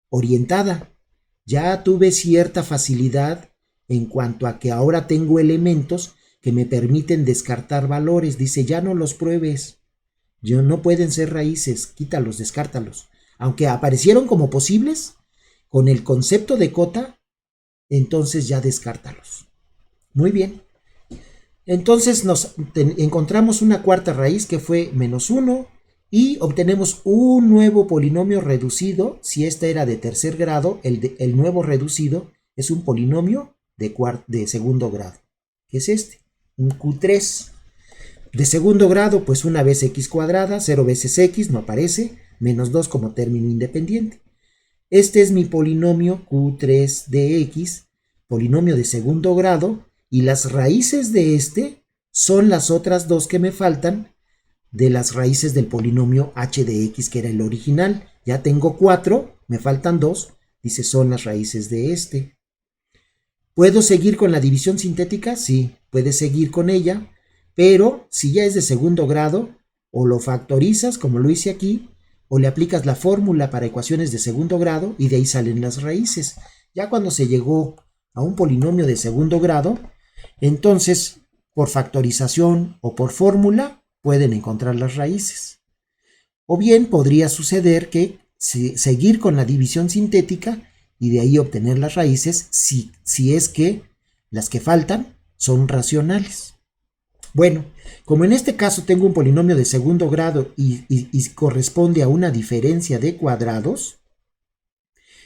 orientada. Ya tuve cierta facilidad en cuanto a que ahora tengo elementos que me permiten descartar valores. Dice, ya no los pruebes. No pueden ser raíces, quítalos, descártalos. Aunque aparecieron como posibles, con el concepto de cota, entonces ya descártalos. Muy bien. Entonces encontramos una cuarta raíz que fue menos 1 y obtenemos un nuevo polinomio reducido. Si este era de tercer grado, el nuevo reducido es un polinomio de segundo grado, que es un Q3. De segundo grado, pues una vez x cuadrada, 0 veces x, no aparece, menos 2 como término independiente. Este es mi polinomio Q3 de x, polinomio de segundo grado, y las raíces de son las otras dos que me faltan de las raíces del polinomio h de x, que era el original. Ya tengo 4, me faltan 2, dice son las raíces de ¿Puedo seguir con la división sintética? Sí, puedes seguir con ella, pero si ya es de segundo grado, o lo factorizas como lo hice aquí, o le aplicas la fórmula para ecuaciones de segundo grado y de ahí salen las raíces. Ya cuando se llegó a un polinomio de segundo grado, entonces por factorización o por fórmula pueden encontrar las raíces. O bien podría suceder que seguir con la división sintética y de ahí obtener las raíces si es que las que faltan son racionales. Bueno, como en este caso tengo un polinomio de segundo grado y corresponde a una diferencia de cuadrados,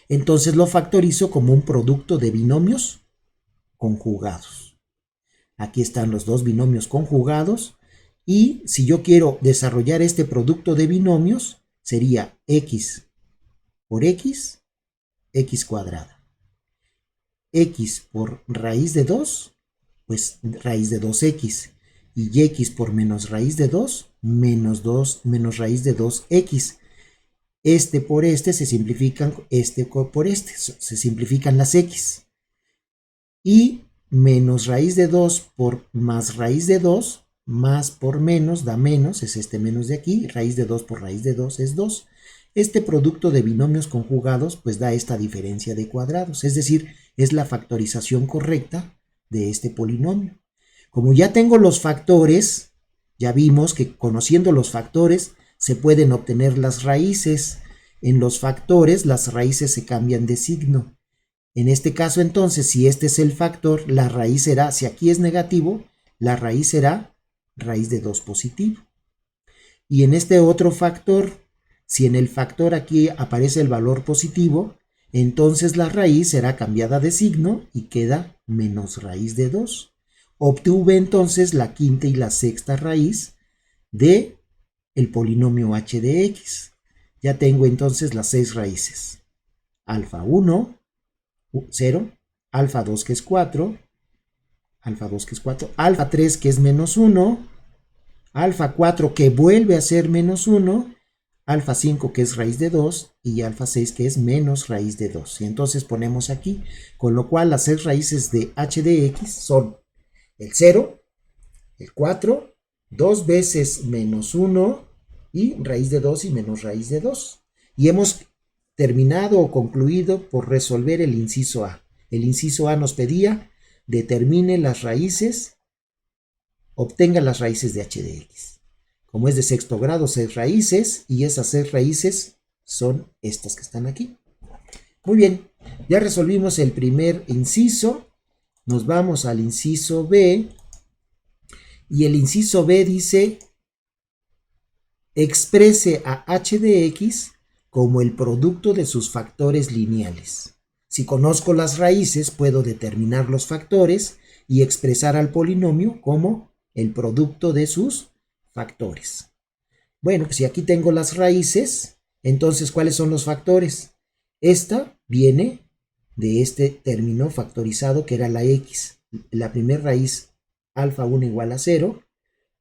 entonces lo factorizo como un producto de binomios conjugados. Aquí están los dos binomios conjugados y si yo quiero desarrollar este producto de binomios, sería x por x, x cuadrada. X por raíz de 2, pues raíz de 2x. Y x por menos raíz de 2, menos raíz de 2x. Este por se simplifican, por se simplifican las x. Y menos raíz de 2 por más raíz de 2, más por menos da menos, es este menos de aquí, raíz de 2 por raíz de 2 es 2. Este producto de binomios conjugados pues da esta diferencia de cuadrados, es decir, es la factorización correcta de este polinomio. Como ya tengo los factores, ya vimos que conociendo los factores se pueden obtener las raíces. En los factores las raíces se cambian de signo. En este caso, entonces, si este es el factor, la raíz será, si aquí es negativo, la raíz será raíz de 2 positivo. Y en este otro factor, si en el factor aquí aparece el valor positivo, entonces la raíz será cambiada de signo y queda menos raíz de 2. Obtuve entonces la quinta y la sexta raíz de el polinomio h de x. Ya tengo entonces las 6 raíces. Alfa 1, 0, alfa 2 que es 4, alfa 3 que es menos 1, alfa 4 que vuelve a ser menos 1, alfa 5 que es raíz de 2 y alfa 6 que es menos raíz de 2. Y entonces ponemos aquí, con lo cual las 6 raíces de h de x son el 0, el 4, 2 veces menos 1 y raíz de 2 y menos raíz de 2. Y hemos terminado o concluido por resolver el inciso A. El inciso A nos pedía determine las raíces, obtenga las raíces de h de x. Como es de sexto grado, 6 raíces, y esas 6 raíces son estas que están aquí. Muy bien, ya resolvimos el primer inciso. Nos vamos al inciso B. Y el inciso B dice, exprese a h de x como el producto de sus factores lineales. Si conozco las raíces, puedo determinar los factores y expresar al polinomio como el producto de sus factores. Bueno, si aquí tengo las raíces, entonces, ¿cuáles son los factores? Esta viene de este término factorizado que era la x. La primera raíz, alfa 1 igual a 0,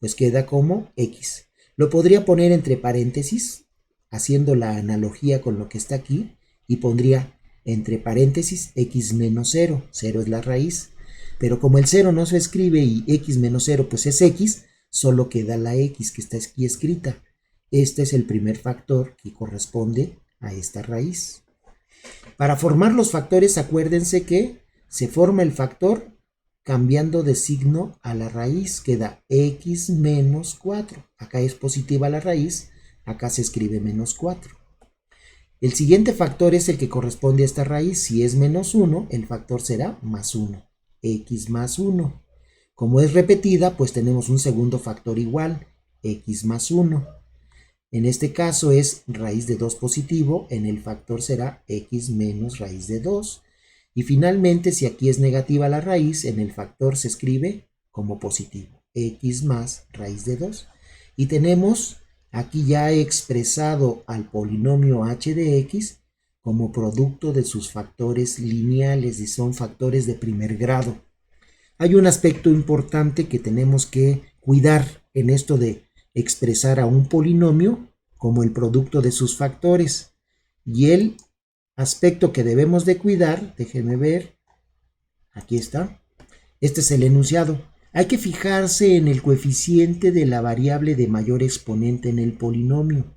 pues queda como x. Lo podría poner entre paréntesis, haciendo la analogía con lo que está aquí, y pondría entre paréntesis x menos 0. 0 es la raíz. Pero como el 0 no se escribe y x menos 0 pues es x, solo queda la x que está aquí escrita. Este es el primer factor que corresponde a esta raíz. Para formar los factores, acuérdense que se forma el factor cambiando de signo a la raíz. Queda x menos 4. Acá es positiva la raíz, acá se escribe menos 4. El siguiente factor es el que corresponde a esta raíz. Si es menos 1, el factor será más 1. X más 1. Como es repetida, pues tenemos un segundo factor igual, x más 1. En este caso es raíz de 2 positivo, en el factor será x menos raíz de 2. Y finalmente, si aquí es negativa la raíz, en el factor se escribe como positivo, x más raíz de 2. Y tenemos aquí ya expresado al polinomio h de x como producto de sus factores lineales y son factores de primer grado. Hay un aspecto importante que tenemos que cuidar en esto de expresar a un polinomio como el producto de sus factores. Y el aspecto que debemos de cuidar, déjenme ver, aquí está, este es el enunciado. Hay que fijarse en el coeficiente de la variable de mayor exponente en el polinomio.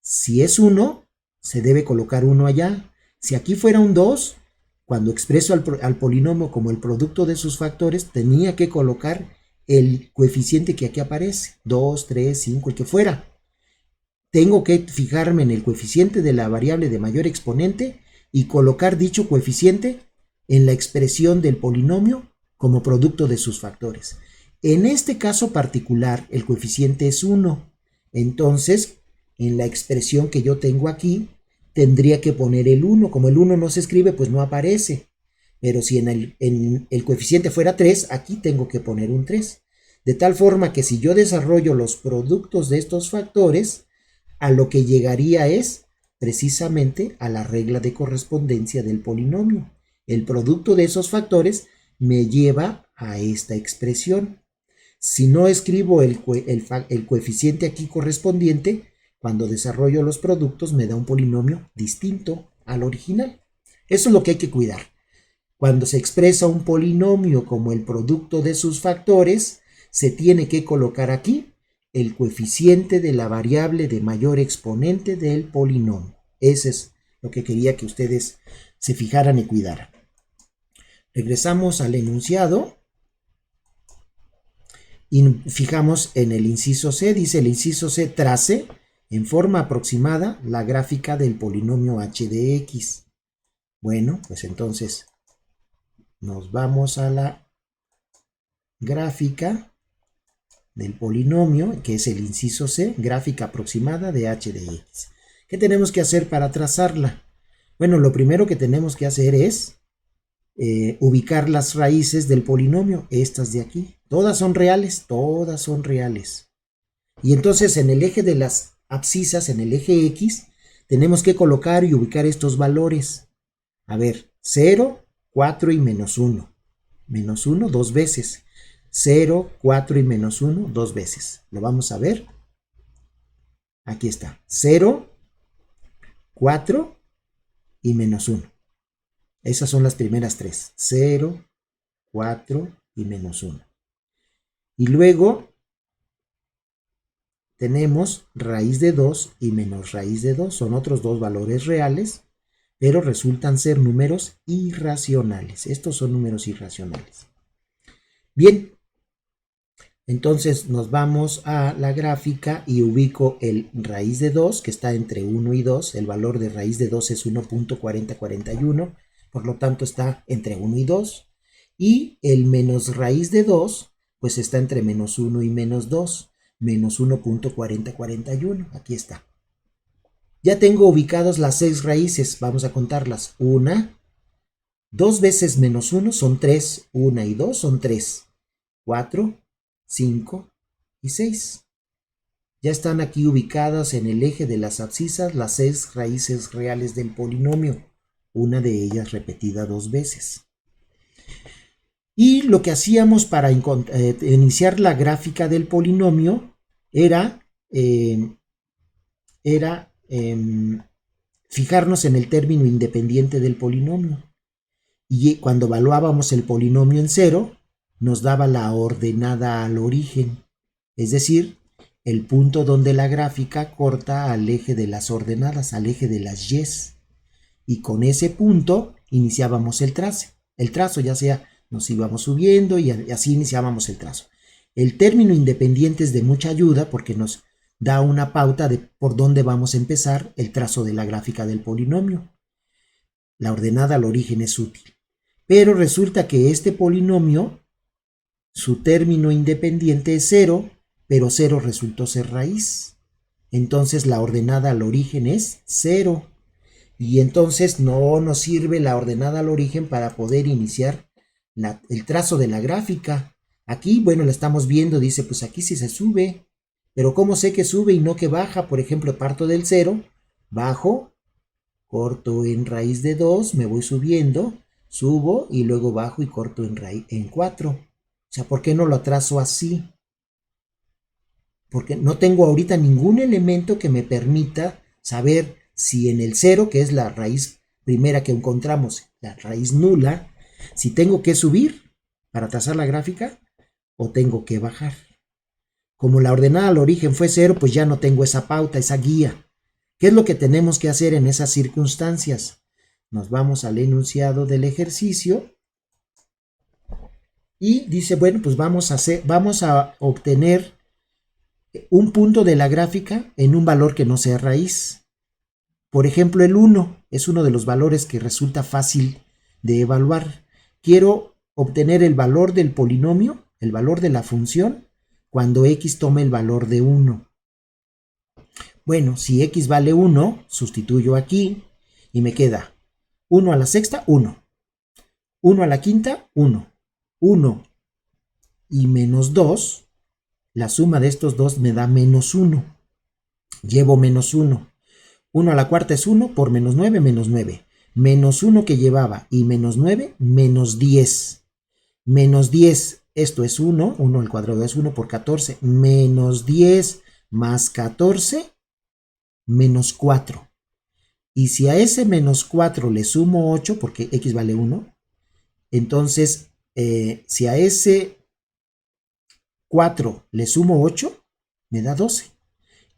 Si es 1, se debe colocar 1 allá. Si aquí fuera un 2, cuando expreso al polinomio como el producto de sus factores, tenía que colocar el coeficiente que aquí aparece, 2, 3, 5, el que fuera. Tengo que fijarme en el coeficiente de la variable de mayor exponente y colocar dicho coeficiente en la expresión del polinomio como producto de sus factores. En este caso particular, el coeficiente es 1. Entonces, en la expresión que yo tengo aquí, tendría que poner el 1. Como el 1 no se escribe, pues no aparece. Pero si en el coeficiente fuera 3, aquí tengo que poner un 3. De tal forma que si yo desarrollo los productos de estos factores, a lo que llegaría es precisamente a la regla de correspondencia del polinomio. El producto de esos factores me lleva a esta expresión. Si no escribo el coeficiente aquí correspondiente, cuando desarrollo los productos me da un polinomio distinto al original. Eso es lo que hay que cuidar. Cuando se expresa un polinomio como el producto de sus factores, se tiene que colocar aquí el coeficiente de la variable de mayor exponente del polinomio. Ese es lo que quería que ustedes se fijaran y cuidaran. Regresamos al enunciado y fijamos en el inciso C. Dice el inciso C, trace en forma aproximada la gráfica del polinomio h de x. Bueno, pues entonces nos vamos a la gráfica del polinomio, que es el inciso C, gráfica aproximada de h de x. ¿Qué tenemos que hacer para trazarla? Bueno, lo primero que tenemos que hacer es ubicar las raíces del polinomio, estas de aquí. Todas son reales, todas son reales. Y entonces en el eje de las abscisas, en el eje X, tenemos que colocar y ubicar estos valores. A ver, 0, 4 y menos 1. Menos 1 dos veces. 0, 4 y menos 1 dos veces. Lo vamos a ver. Aquí está. 0, 4 y menos 1. Esas son las primeras tres. 0, 4 y menos 1. Y luego tenemos raíz de 2 y menos raíz de 2. Son otros dos valores reales, pero resultan ser números irracionales. Estos son números irracionales. Bien, entonces nos vamos a la gráfica y ubico el raíz de 2, que está entre 1 y 2. El valor de raíz de 2 es 1.4041, por lo tanto está entre 1 y 2. Y el menos raíz de 2, pues está entre menos 1 y menos 2, menos 1.4041. Aquí está. Ya tengo ubicados las 6 raíces, vamos a contarlas. 1, 2 veces menos 1 son 3, 1 y 2 son 3, 4, 5 y 6. Ya están aquí ubicadas en el eje de las abscisas las 6 raíces reales del polinomio, una de ellas repetida 2 veces. Y lo que hacíamos para iniciar la gráfica del polinomio era fijarnos en el término independiente del polinomio. Y cuando evaluábamos el polinomio en 0, nos daba la ordenada al origen, es decir, el punto donde la gráfica corta al eje de las ordenadas, al eje de las y's. Y con ese punto iniciábamos el trazo, ya sea nos íbamos subiendo y así iniciábamos el trazo. El término independiente es de mucha ayuda porque nos da una pauta de por dónde vamos a empezar el trazo de la gráfica del polinomio. La ordenada al origen es útil. Pero resulta que este polinomio, su término independiente es 0, pero 0 resultó ser raíz. Entonces la ordenada al origen es 0. Y entonces no nos sirve la ordenada al origen para poder iniciar el trazo de la gráfica. Aquí, bueno, la estamos viendo, dice, pues aquí sí se sube. Pero ¿cómo sé que sube y no que baja? Por ejemplo, parto del 0, bajo, corto en raíz de 2, me voy subiendo, subo y luego bajo y corto en 4. O sea, ¿por qué no lo trazo así? Porque no tengo ahorita ningún elemento que me permita saber si en el 0, que es la raíz primera que encontramos, la raíz nula, si tengo que subir para trazar la gráfica o tengo que bajar. Como la ordenada al origen fue 0, pues ya no tengo esa pauta, esa guía. ¿Qué es lo que tenemos que hacer en esas circunstancias? Nos vamos al enunciado del ejercicio y dice, bueno, pues vamos a obtener un punto de la gráfica en un valor que no sea raíz. Por ejemplo, el 1 es uno de los valores que resulta fácil de evaluar. Quiero obtener el valor del polinomio, el valor de la función, cuando x tome el valor de 1. Bueno, si x vale 1, sustituyo aquí y me queda 1 a la sexta, 1. 1 a la quinta, 1. 1 y menos 2, la suma de estos dos me da menos 1. Llevo menos 1. 1 a la cuarta es 1, por menos 9, menos 9. Menos 1 que llevaba y menos 9, menos 10. Menos 10, esto es 1, 1 al cuadrado es 1 por 14, menos 10 más 14, menos 4. Y si a ese menos 4 le sumo 8, porque x vale 1, entonces si a ese 4 le sumo 8, me da 12.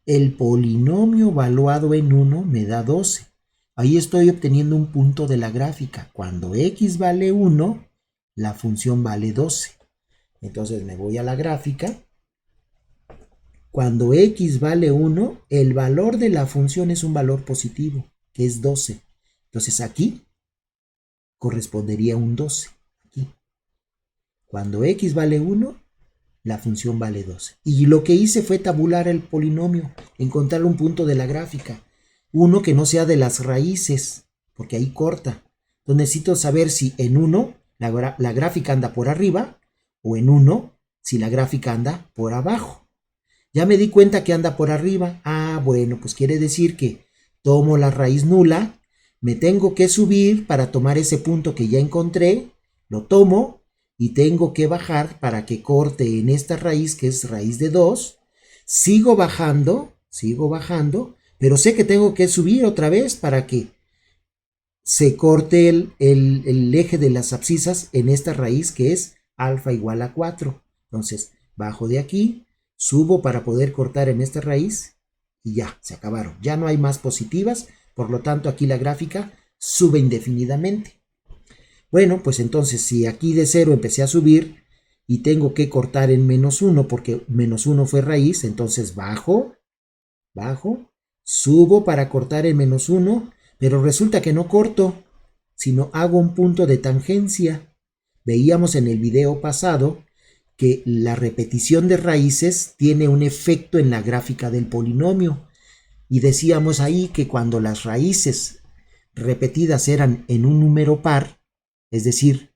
El polinomio evaluado en 1 me da 12. Ahí estoy obteniendo un punto de la gráfica. Cuando x vale 1, la función vale 12. Entonces me voy a la gráfica. Cuando x vale 1, el valor de la función es un valor positivo, que es 12. Entonces aquí correspondería a un 12. Aquí. Cuando x vale 1, la función vale 12. Y lo que hice fue tabular el polinomio, encontrar un punto de la gráfica, uno que no sea de las raíces, porque ahí corta. Entonces necesito saber si en 1 la gráfica anda por arriba o en 1 si la gráfica anda por abajo. Ya me di cuenta que anda por arriba. Ah, bueno, pues quiere decir que tomo la raíz nula, me tengo que subir para tomar ese punto que ya encontré, lo tomo y tengo que bajar para que corte en esta raíz que es raíz de 2. Sigo bajando, pero sé que tengo que subir otra vez para que se corte el eje de las abscisas en esta raíz que es alfa igual a 4. Entonces, bajo de aquí, subo para poder cortar en esta raíz y ya, se acabaron. Ya no hay más positivas, por lo tanto aquí la gráfica sube indefinidamente. Bueno, pues entonces si aquí de 0 empecé a subir y tengo que cortar en menos 1 porque menos 1 fue raíz, entonces bajo, subo para cortar en menos 1, pero resulta que no corto, sino hago un punto de tangencia. Veíamos en el video pasado que la repetición de raíces tiene un efecto en la gráfica del polinomio. Y decíamos ahí que cuando las raíces repetidas eran en un número par, es decir,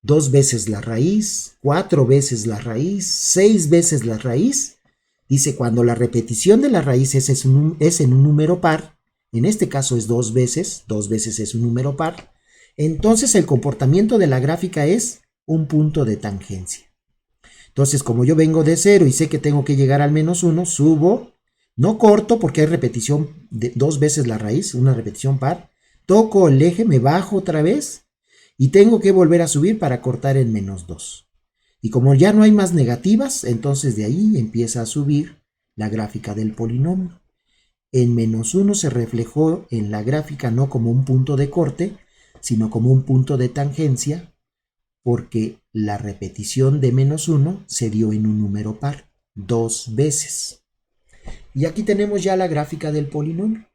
2 veces la raíz, 4 veces la raíz, 6 veces la raíz, dice cuando la repetición de la raíz es en un número par, en este caso es 2 veces es un número par, entonces el comportamiento de la gráfica es un punto de tangencia. Entonces, como yo vengo de 0 y sé que tengo que llegar al menos 1, subo, no corto porque hay repetición de 2 veces la raíz, una repetición par, toco el eje, me bajo otra vez y tengo que volver a subir para cortar en menos 2. Y como ya no hay más negativas, entonces de ahí empieza a subir la gráfica del polinomio. En menos 1 se reflejó en la gráfica no como un punto de corte, sino como un punto de tangencia, porque la repetición de menos 1 se dio en un número par, 2 veces. Y aquí tenemos ya la gráfica del polinomio.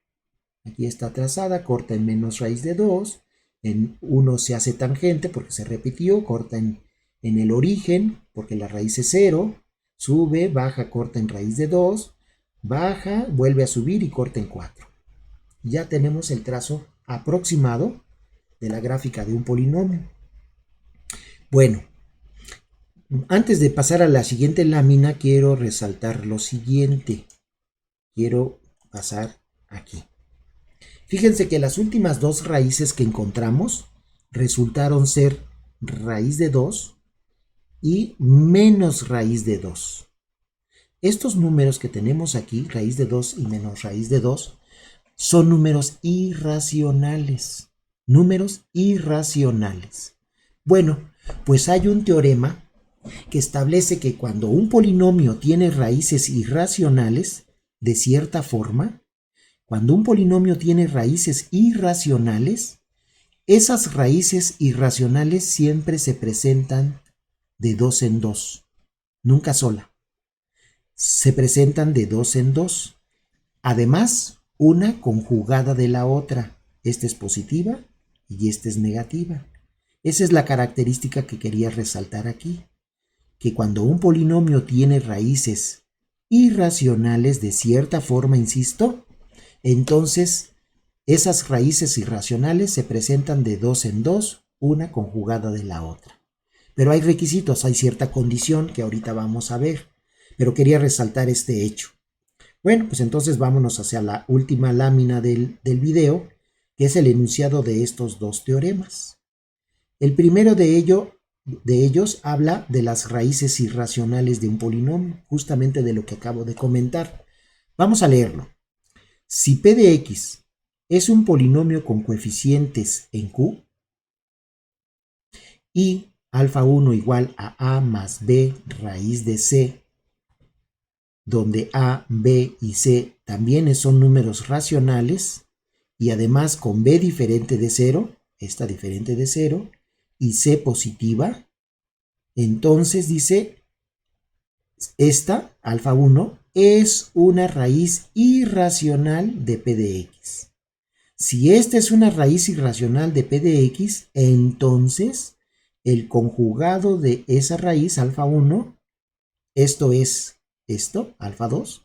Aquí está trazada, corta en menos raíz de 2, en 1 se hace tangente porque se repitió, corta en el origen porque la raíz es 0, sube, baja, corta en raíz de 2, baja, vuelve a subir y corta en 4. Ya tenemos el trazo aproximado de la gráfica de un polinomio. Bueno, antes de pasar a la siguiente lámina, quiero resaltar lo siguiente. Quiero pasar aquí. Fíjense que las últimas dos raíces que encontramos resultaron ser raíz de 2 y menos raíz de 2. Estos números que tenemos aquí, raíz de 2 y menos raíz de 2, son números irracionales. Números irracionales. Bueno, pues hay un teorema que establece que cuando un polinomio tiene raíces irracionales, de cierta forma, cuando un polinomio tiene raíces irracionales, esas raíces irracionales siempre se presentan de 2 en 2, nunca sola. Se presentan de 2 en 2. Además, una conjugada de la otra. Esta es positiva y esta es negativa. Esa es la característica que quería resaltar aquí, que cuando un polinomio tiene raíces irracionales de cierta forma, insisto, entonces esas raíces irracionales se presentan de 2 en 2, una conjugada de la otra. Pero hay requisitos, hay cierta condición que ahorita vamos a ver, pero quería resaltar este hecho. Bueno, pues entonces vámonos hacia la última lámina del video, que es el enunciado de estos dos teoremas. El primero de ellos habla de las raíces irracionales de un polinomio, justamente de lo que acabo de comentar. Vamos a leerlo. Si p de x es un polinomio con coeficientes en q y alfa 1 igual a más b raíz de c, donde a, b y c también son números racionales, y además con b diferente de 0, esta diferente de 0, y c positiva, entonces dice, esta, alfa 1, es una raíz irracional de p de x. Si esta es una raíz irracional de P de X, entonces el conjugado de esa raíz, alfa 1, esto es esto, alfa 2.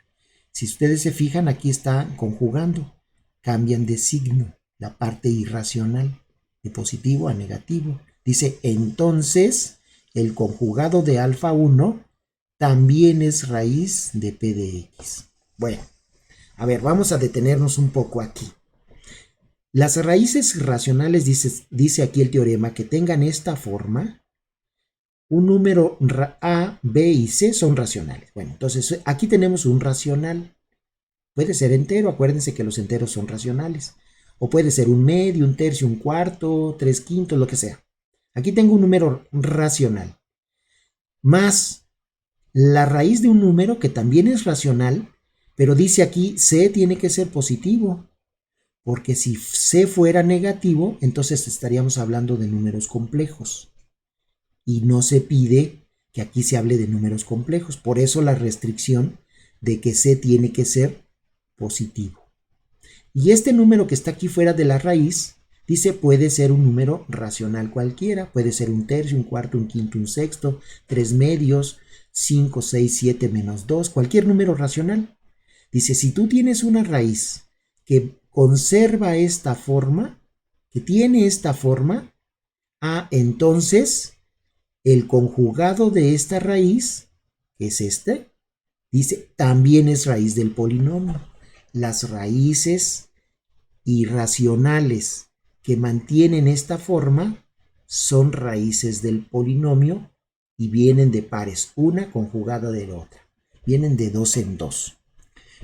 Si ustedes se fijan, aquí está conjugando. Cambian de signo la parte irracional, de positivo a negativo. Dice, entonces, el conjugado de alfa 1 también es raíz de P de X. Bueno, a ver, vamos a detenernos un poco aquí. Las raíces irracionales, dice aquí el teorema, que tengan esta forma, un número A, B y C son racionales. Bueno, entonces aquí tenemos un racional. Puede ser entero, acuérdense que los enteros son racionales. O puede ser un medio, un tercio, un cuarto, 3/5, lo que sea. Aquí tengo un número racional. Más la raíz de un número que también es racional, pero dice aquí C tiene que ser positivo. Porque si C fuera negativo, entonces estaríamos hablando de números complejos. Y no se pide que aquí se hable de números complejos. Por eso la restricción de que C tiene que ser positivo. Y este número que está aquí fuera de la raíz, dice puede ser un número racional cualquiera. Puede ser un tercio, un cuarto, un quinto, un sexto, 3 medios, 5, 6, 7 menos 2, cualquier número racional. Dice, si tú tienes una raíz que conserva esta forma, que tiene esta forma, entonces el conjugado de esta raíz, que es este, dice, también es raíz del polinomio. Las raíces irracionales que mantienen esta forma son raíces del polinomio y vienen de pares, una conjugada de la otra. Vienen de dos en dos.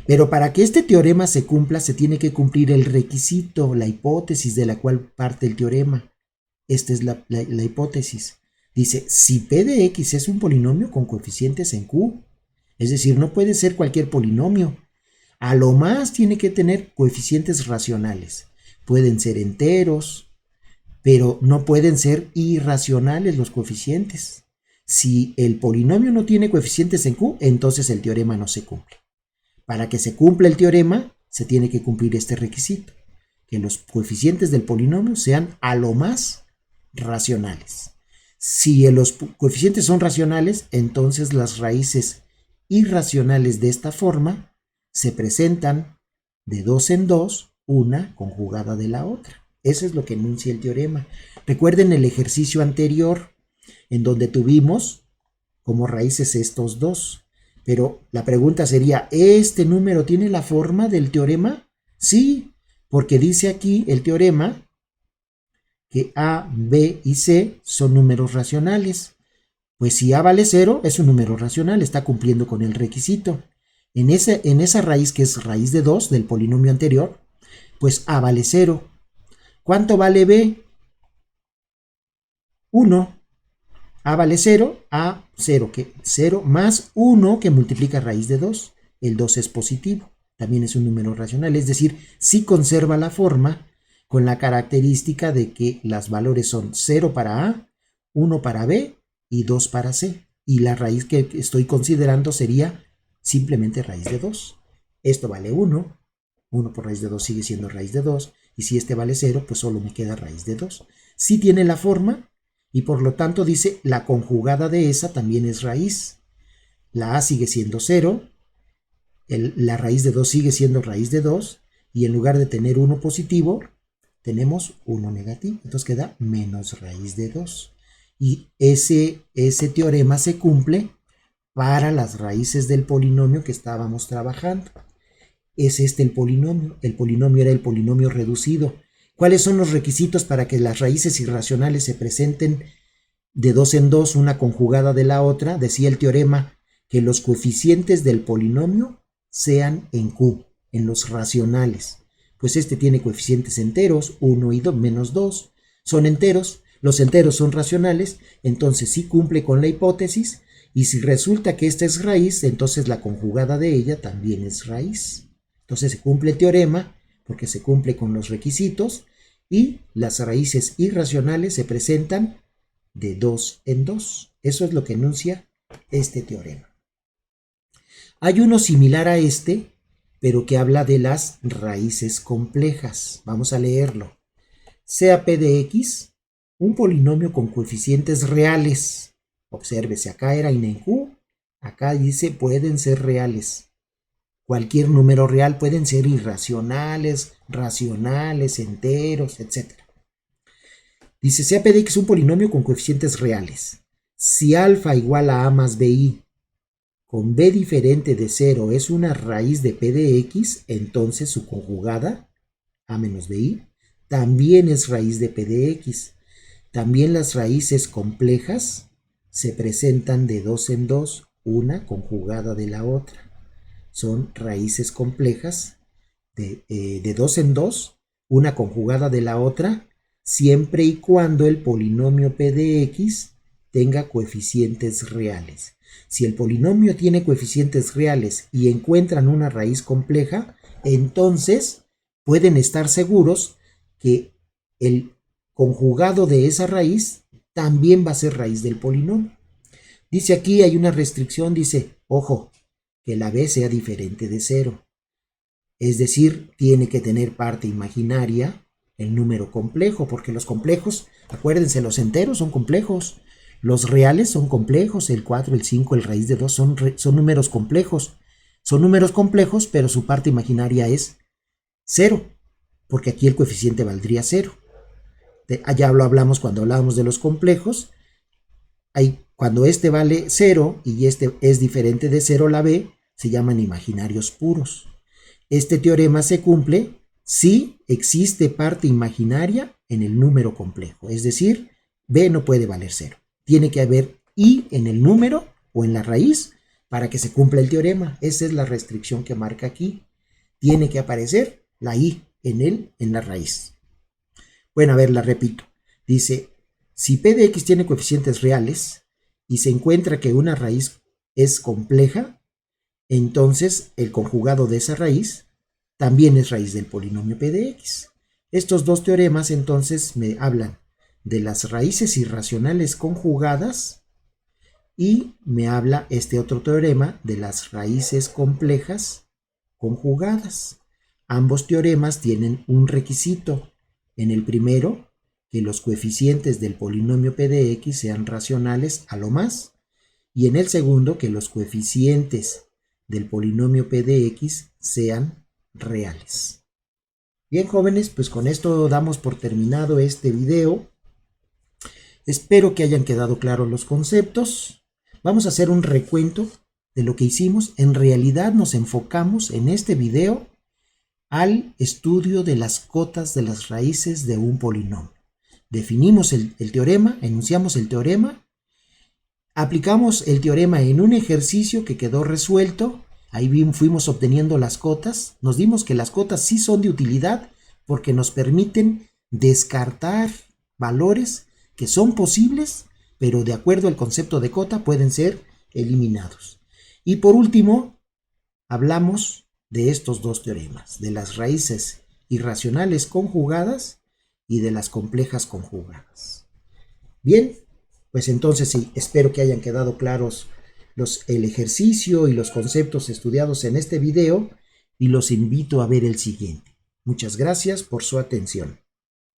Pero para que este teorema se cumpla, se tiene que cumplir el requisito, la hipótesis de la cual parte el teorema. Esta es la hipótesis. Dice, si P de X es un polinomio con coeficientes en Q, es decir, no puede ser cualquier polinomio. A lo más tiene que tener coeficientes racionales. Pueden ser enteros, pero no pueden ser irracionales los coeficientes. Si el polinomio no tiene coeficientes en Q, entonces el teorema no se cumple. Para que se cumpla el teorema, se tiene que cumplir este requisito, que los coeficientes del polinomio sean a lo más racionales. Si los coeficientes son racionales, entonces las raíces irracionales de esta forma se presentan de dos en dos, una conjugada de la otra. Eso es lo que enuncia el teorema. Recuerden el ejercicio anterior, en donde tuvimos como raíces estos dos. Pero la pregunta sería, ¿este número tiene la forma del teorema? Sí, porque dice aquí el teorema que A, B y C son números racionales. Pues si A vale 0, es un número racional, está cumpliendo con el requisito. En esa raíz que es raíz de 2 del polinomio anterior, pues A vale 0. ¿Cuánto vale B? 1. A vale 0, A 0, que 0 más 1 que multiplica raíz de 2. El 2 es positivo, también es un número racional, es decir, sí conserva la forma con la característica de que los valores son 0 para A, 1 para B y 2 para C. Y la raíz que estoy considerando sería simplemente raíz de 2. Esto vale 1, 1 por raíz de 2 sigue siendo raíz de 2, y si este vale 0, pues solo me queda raíz de 2. Sí tiene la forma, y por lo tanto dice, la conjugada de esa también es raíz. La A sigue siendo 0, la raíz de 2 sigue siendo raíz de 2, y en lugar de tener 1 positivo, tenemos 1 negativo. Entonces queda menos raíz de 2. Y ese teorema se cumple para las raíces del polinomio que estábamos trabajando. Es este el polinomio. El polinomio era el polinomio reducido. ¿Cuáles son los requisitos para que las raíces irracionales se presenten de dos en dos, una conjugada de la otra? Decía el teorema que los coeficientes del polinomio sean en Q, en los racionales. Pues este tiene coeficientes enteros, 1 y 2, menos 2. Son enteros, los enteros son racionales, entonces sí cumple con la hipótesis, y si resulta que esta es raíz, entonces la conjugada de ella también es raíz. Entonces se cumple el teorema porque se cumple con los requisitos y las raíces irracionales se presentan de dos en dos. Eso es lo que enuncia este teorema. Hay uno similar a este pero que habla de las raíces complejas. Vamos a leerlo. Sea P de X un polinomio con coeficientes reales. Obsérvese, acá era INQ, acá dice pueden ser reales. Cualquier número real, pueden ser irracionales, racionales, enteros, etc. Dice, sea P de X un polinomio con coeficientes reales. Si alfa igual a más BI con B diferente de 0 es una raíz de P de X, entonces su conjugada, A menos BI, también es raíz de P de X. También las raíces complejas se presentan de dos en dos, una conjugada de la otra. Son raíces complejas de dos en dos, una conjugada de la otra, siempre y cuando el polinomio P de X tenga coeficientes reales. Si el polinomio tiene coeficientes reales y encuentran una raíz compleja, entonces pueden estar seguros que el conjugado de esa raíz también va a ser raíz del polinomio. Dice aquí, hay una restricción, dice, ojo, que la b sea diferente de 0. Es decir, tiene que tener parte imaginaria el número complejo, porque los complejos, acuérdense, los enteros son complejos, los reales son complejos, el 4, el 5, el raíz de 2 son números complejos. Son números complejos, pero su parte imaginaria es 0, porque aquí el coeficiente valdría 0. Ya lo hablamos cuando hablábamos de los complejos. Cuando este vale 0 y este es diferente de 0, la b, se llaman imaginarios puros. Este teorema se cumple si existe parte imaginaria en el número complejo, es decir, b no puede valer 0. Tiene que haber i en el número o en la raíz para que se cumpla el teorema. Esa es la restricción que marca aquí. Tiene que aparecer la i en la raíz. Bueno, a ver, la repito. Dice, si P de X tiene coeficientes reales y se encuentra que una raíz es compleja, entonces el conjugado de esa raíz también es raíz del polinomio P de X. Estos dos teoremas entonces me hablan de las raíces irracionales conjugadas y me habla este otro teorema de las raíces complejas conjugadas. Ambos teoremas tienen un requisito. En el primero, que los coeficientes del polinomio P de X sean racionales a lo más, y en el segundo, que los coeficientes del polinomio P de X sean reales. Bien, jóvenes, pues con esto damos por terminado este video. Espero que hayan quedado claros los conceptos. Vamos a hacer un recuento de lo que hicimos. En realidad nos enfocamos en este video al estudio de las cotas de las raíces de un polinomio. Definimos el teorema, enunciamos el teorema, aplicamos el teorema en un ejercicio que quedó resuelto. Ahí fuimos obteniendo las cotas. Nos dimos que las cotas sí son de utilidad porque nos permiten descartar valores que son posibles, pero de acuerdo al concepto de cota pueden ser eliminados. Y por último, hablamos de estos dos teoremas, de las raíces irracionales conjugadas y de las complejas conjugadas. Bien, pues entonces sí, espero que hayan quedado claros el ejercicio y los conceptos estudiados en este video y los invito a ver el siguiente. Muchas gracias por su atención.